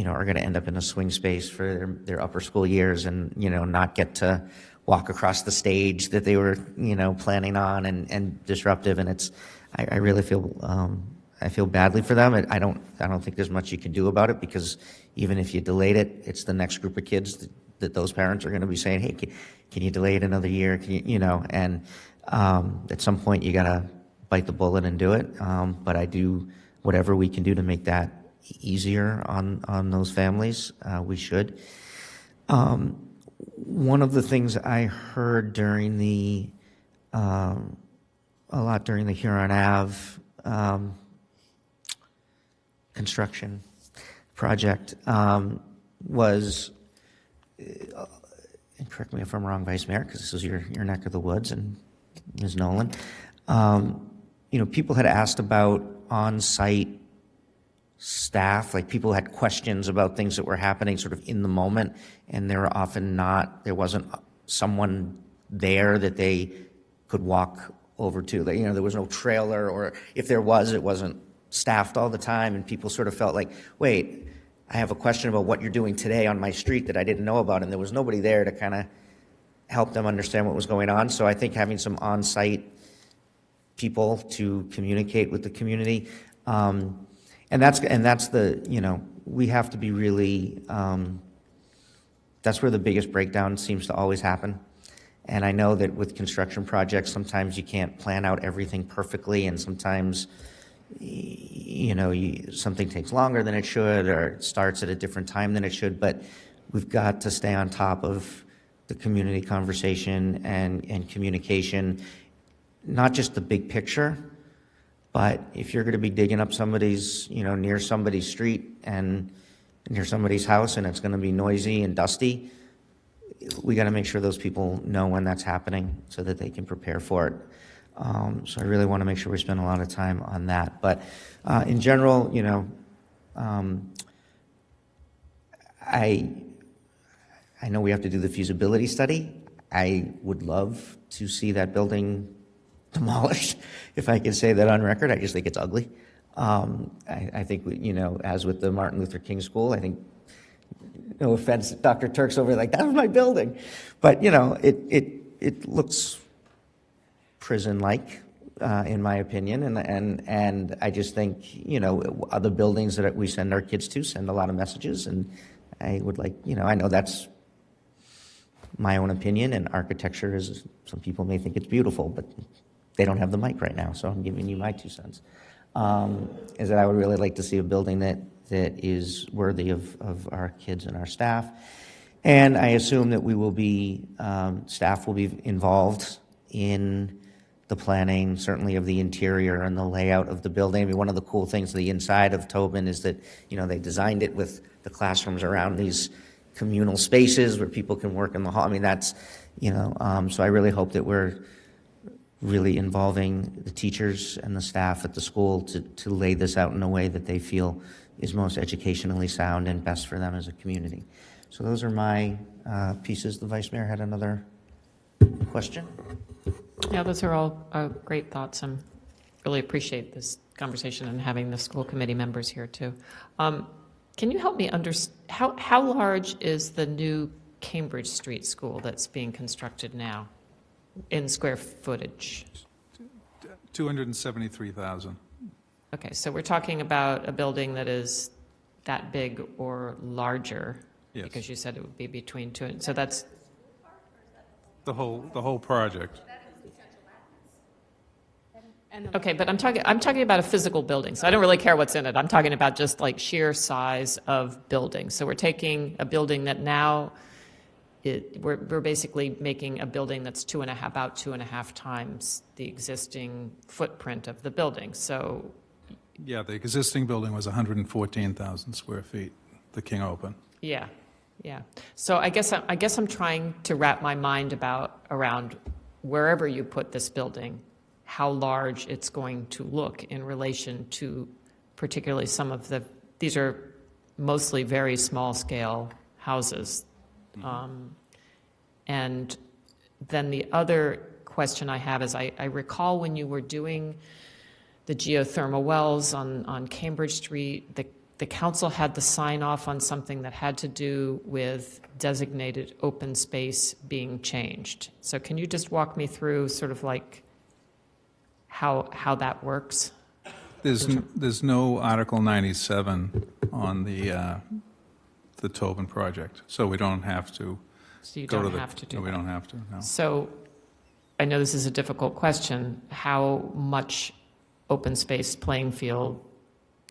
are going to end up in a swing space for their upper school years, and not get to walk across the stage that they were planning on, and disruptive. And I really feel I feel badly for them. I don't think there's much you can do about it, because even if you delayed it, it's the next group of kids that those parents are going to be saying, hey, can you delay it another year? And at some point you got to bite the bullet and do it. But I do whatever we can do to make that easier on those families. We should. One of the things I heard during the Huron Ave construction project was, and correct me if I'm wrong, Vice Mayor, because this is your neck of the woods, and Ms. Nolan, people had asked about on-site staff, like people had questions about things that were happening sort of in the moment, and there wasn't someone there that they could walk over to. There was no trailer, or if there was, it wasn't staffed all the time, and people sort of felt like, wait, I have a question about what you're doing today on my street that I didn't know about, and there was nobody there to kind of help them understand what was going on. So I think having some on-site people to communicate with the community, and that's the, we have to be really, that's where the biggest breakdown seems to always happen. And I know that with construction projects, sometimes you can't plan out everything perfectly, and sometimes something takes longer than it should, or it starts at a different time than it should, but we've got to stay on top of the community conversation and communication, not just the big picture, But if you're going to be digging up somebody's, near somebody's street and near somebody's house, and it's going to be noisy and dusty, we got to make sure those people know when that's happening so that they can prepare for it. So I really want to make sure we spend a lot of time on that. But in general, I know we have to do the feasibility study. I would love to see that building demolished, if I can say that on record. I just think it's ugly. I think, as with the Martin Luther King School, I think, no offense, Dr. Turk's over there, like, that was my building. But, it looks prison-like, in my opinion. And I just think, other buildings that we send our kids to send a lot of messages. And I would like, I know that's my own opinion, and architecture is, some people may think it's beautiful, but they don't have the mic right now, so I'm giving you my 2 cents. Is that I would really like to see a building that is worthy of our kids and our staff. And I assume that we will be, staff will be involved in the planning, certainly of the interior and the layout of the building. I mean, one of the cool things, the inside of Tobin, is that, they designed it with the classrooms around these communal spaces where people can work in the hall. I mean, that's, so I really hope that we're really involving the teachers and the staff at the school to lay this out in a way that they feel is most educationally sound and best for them as a community. So those are my pieces. The Vice Mayor had another question. Yeah, those are all great thoughts. I really appreciate this conversation and having the school committee members here too. Can you help me understand, how large is the new Cambridge Street School that's being constructed now in square footage? 273,000. Okay, so we're talking about a building that is that big or larger? Yes. Because you said it would be between 2 and, so that's The whole project. okay. But I'm talking about a physical building, so I don't really care what's in it. I'm talking about just like sheer size of building. So we're taking a building that now we're basically making a building that's about 2.5 times the existing footprint of the building. So Yeah, the existing building was 114,000 square feet, the King Open. yeah. So I guess I'm trying to wrap my mind around wherever you put this building, how large it's going to look in relation to particularly these are mostly very small scale houses. And then the other question I have is I recall when you were doing the geothermal wells on Cambridge Street, the council had to sign off on something that had to do with designated open space being changed. So can you just walk me through sort of like how that works? There's no Article 97 on the Tobin project, so we don't have to. So you don't have to do no, that. we don't have to, no. So I know this is a difficult question. How much open space playing field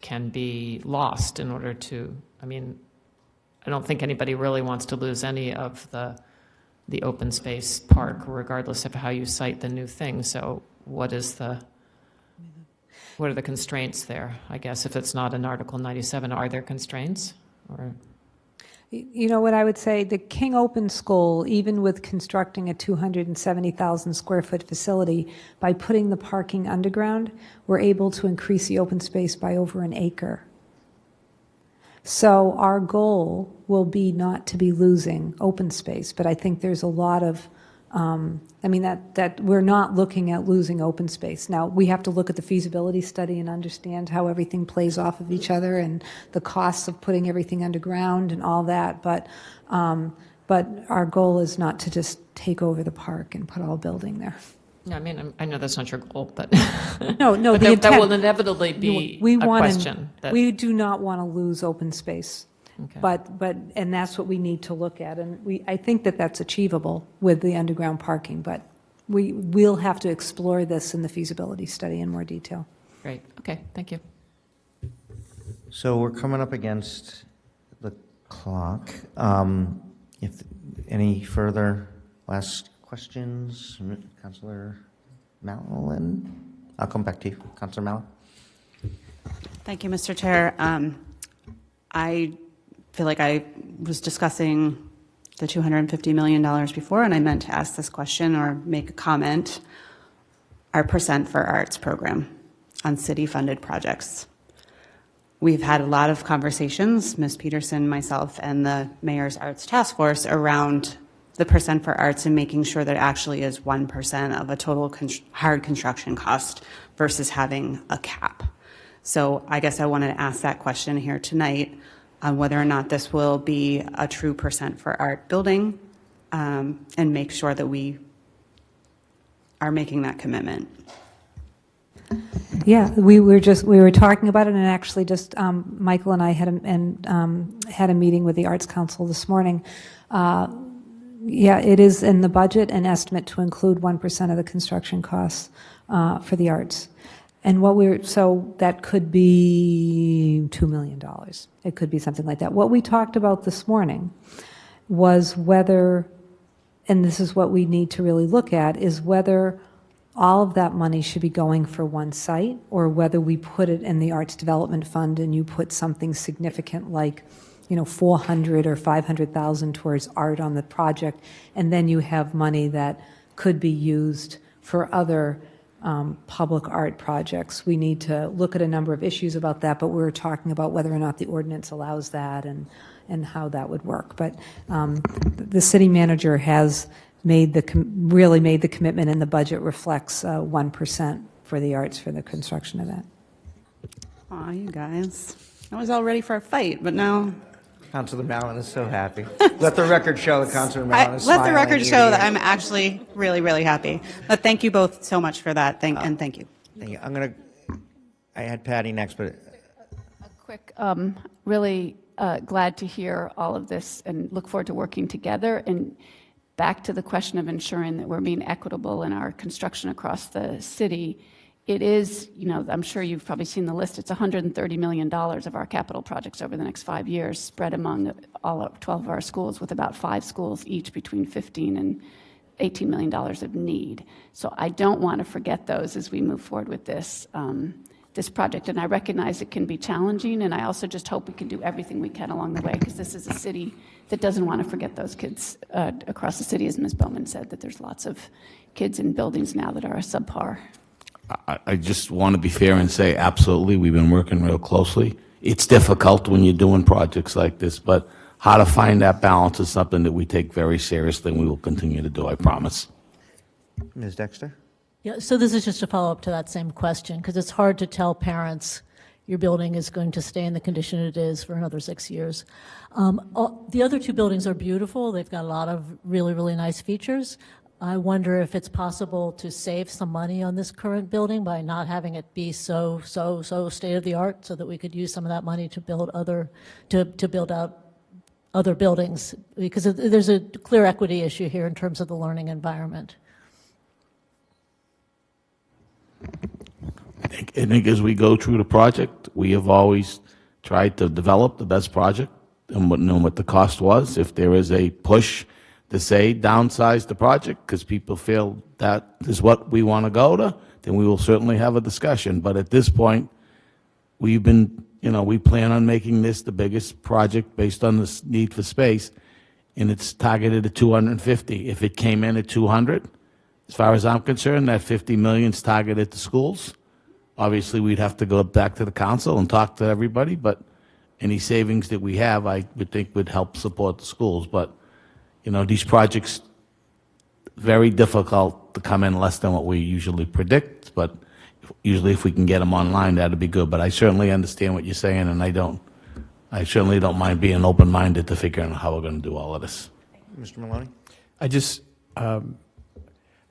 can be lost in order to, I don't think anybody really wants to lose any of the open space park, regardless of how you cite the new thing. So what are the constraints there? I guess if it's not in Article 97, are there constraints? Or You know what I would say? The King Open School, even with constructing a 270,000 square foot facility, by putting the parking underground, we're able to increase the open space by over an acre. So our goal will be not to be losing open space, but I think there's a lot of that we're not looking at losing open space. Now, we have to look at the feasibility study and understand how everything plays off of each other and the costs of putting everything underground and all that. But our goal is not to just take over the park and put all building there. Yeah, I know that's not your goal, but no, but that will inevitably be a question. We do not want to lose open space. Okay. And that's what we need to look at, and I think that's achievable with the underground parking, but we'll have to explore this in the feasibility study in more detail. Great. Okay. Thank you. So we're coming up against the clock. If any further last questions, Councilor Mallon? I'll come back to you. Councilor Mallon? Thank you, Mr. Chair. I feel like I was discussing the $250 million before, and I meant to ask this question or make a comment. Our Percent for Arts program on city-funded projects. We've had a lot of conversations, Ms. Peterson, myself, and the Mayor's Arts Task Force around the Percent for Arts and making sure that it actually is 1% of a total hard construction cost versus having a cap. So I guess I wanted to ask that question here tonight on whether or not this will be a true Percent for Art building, and make sure that we are making that commitment. Yeah, we were talking about it, and actually just Michael and I had a meeting with the Arts Council this morning. Yeah, it is in the budget an estimate to include 1% of the construction costs for the arts. And so that could be $2 million. It could be something like that. What we talked about this morning was whether, and this is what we need to really look at, is whether all of that money should be going for one site, or whether we put it in the Arts Development Fund and you put something significant like, $400,000 or $500,000 towards art on the project, and then you have money that could be used for other public art projects. We need to look at a number of issues about that, but we're talking about whether or not the ordinance allows that and how that would work. But the city manager has really made the commitment, and the budget reflects 1% for the arts for the construction of that. Aw, you guys. I was all ready for a fight, but now... Councilor Mallon is so happy. Let the record show that Councilor Mallon is Let the smiling record show that ear to I'm actually really, really happy. But thank you both so much for that, and thank you. Thank you. I had Patty next, but... A quick, really glad to hear all of this and look forward to working together. And back to the question of ensuring that we're being equitable in our construction across the city, it is, I'm sure you've probably seen the list, it's $130 million of our capital projects over the next 5 years, spread among all 12 of our schools, with about 5 schools each between $15 and $18 million of need. So I don't want to forget those as we move forward with this project. And I recognize it can be challenging, and I also just hope we can do everything we can along the way, because this is a city that doesn't want to forget those kids across the city, as Ms. Bowman said, that there's lots of kids in buildings now that are subpar. I just want to be fair and say, absolutely, we've been working real closely. It's difficult when you're doing projects like this, but how to find that balance is something that we take very seriously, and we will continue to do, I promise. Ms. Dexter? Yeah, so this is just a follow-up to that same question, because it's hard to tell parents your building is going to stay in the condition it is for another 6 years. The other 2 buildings are beautiful. They've got a lot of really, really nice features. I wonder if it's possible to save some money on this current building by not having it be so state-of-the-art, so that we could use some of that money to build out other buildings, because there's a clear equity issue here in terms of the learning environment. I think as we go through the project, we have always tried to develop the best project and know what the cost was. If there is a push to say downsize the project because people feel that is what we want to go to, then we will certainly have a discussion. But at this point, we plan on making this the biggest project based on the need for space, and it's targeted at 250. If it came in at 200, as far as I'm concerned, that 50 million is targeted to schools. Obviously, we'd have to go back to the council and talk to everybody, but any savings that we have, I would think would help support the schools. But these projects, very difficult to come in less than what we usually predict, but usually if we can get them online, that'd be good. But I certainly understand what you're saying, and I certainly don't mind being open-minded to figuring out how we're going to do all of this. Mr. Maloney?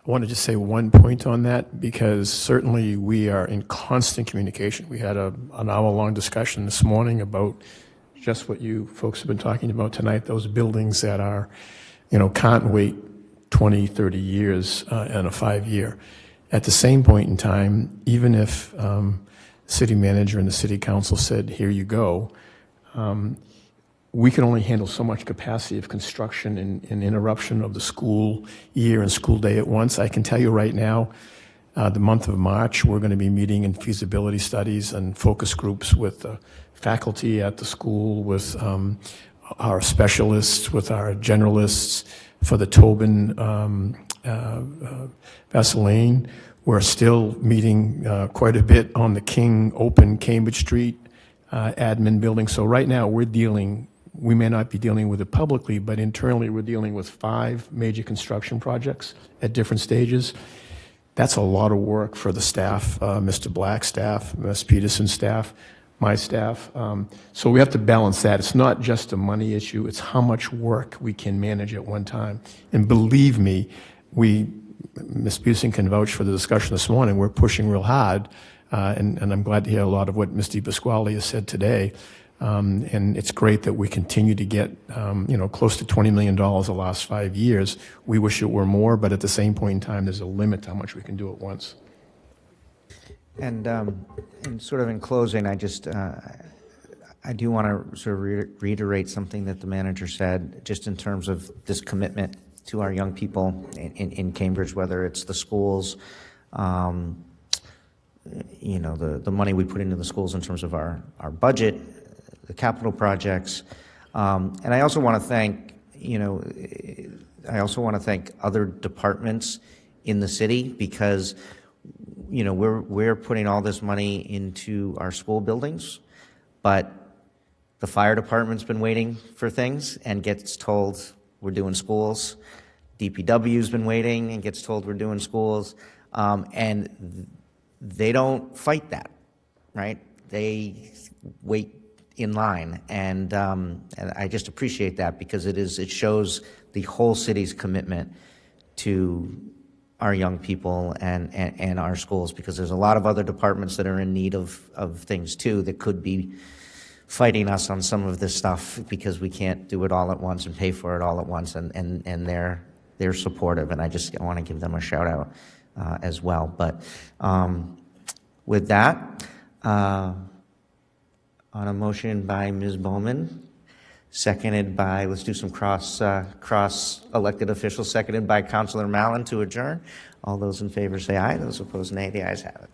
I want to just say one point on that, because certainly we are in constant communication. We had an hour-long discussion this morning about just what you folks have been talking about tonight, those buildings that are, can't wait 20, 30 years and a 5-year. At the same point in time, even if city manager and the city council said, here you go, we can only handle so much capacity of construction and interruption of the school year and school day at once. I can tell you right now, The month of March, we're going to be meeting in feasibility studies and focus groups with faculty at the school, with our specialists, with our generalists for the Tobin Vaseline. We're still meeting quite a bit on the King Open Cambridge Street admin building. So right now we may not be dealing with it publicly, but internally we're dealing with 5 major construction projects at different stages. That's a lot of work for the staff, Mr. Black's staff, Ms. Peterson's staff, my staff. So we have to balance that. It's not just a money issue, it's how much work we can manage at one time. And believe me, Ms. Peterson can vouch for the discussion this morning, we're pushing real hard, and I'm glad to hear a lot of what Ms. DePasquale has said today. And it's great that we continue to get, close to $20 million the last 5 years. We wish it were more, but at the same point in time, there's a limit to how much we can do at once. And sort of in closing, I do want to sort of reiterate something that the manager said, just in terms of this commitment to our young people in Cambridge, whether it's the schools, the money we put into the schools in terms of our budget, the capital projects, and I also want to thank, other departments in the city, because, we're putting all this money into our school buildings, but the fire department's been waiting for things and gets told we're doing schools. DPW's been waiting and gets told we're doing schools, and they don't fight that, right? They wait in line, and I just appreciate that, because it shows the whole city's commitment to our young people and our schools, because there's a lot of other departments that are in need of things too that could be fighting us on some of this stuff, because we can't do it all at once and pay for it all at once, and they're supportive, and I want to give them a shout out as well. But with that, on a motion by Ms. Bowman, seconded by, let's do some cross elected officials, seconded by Councilor Mallon to adjourn. All those in favor say aye. Those opposed, nay. The ayes have it.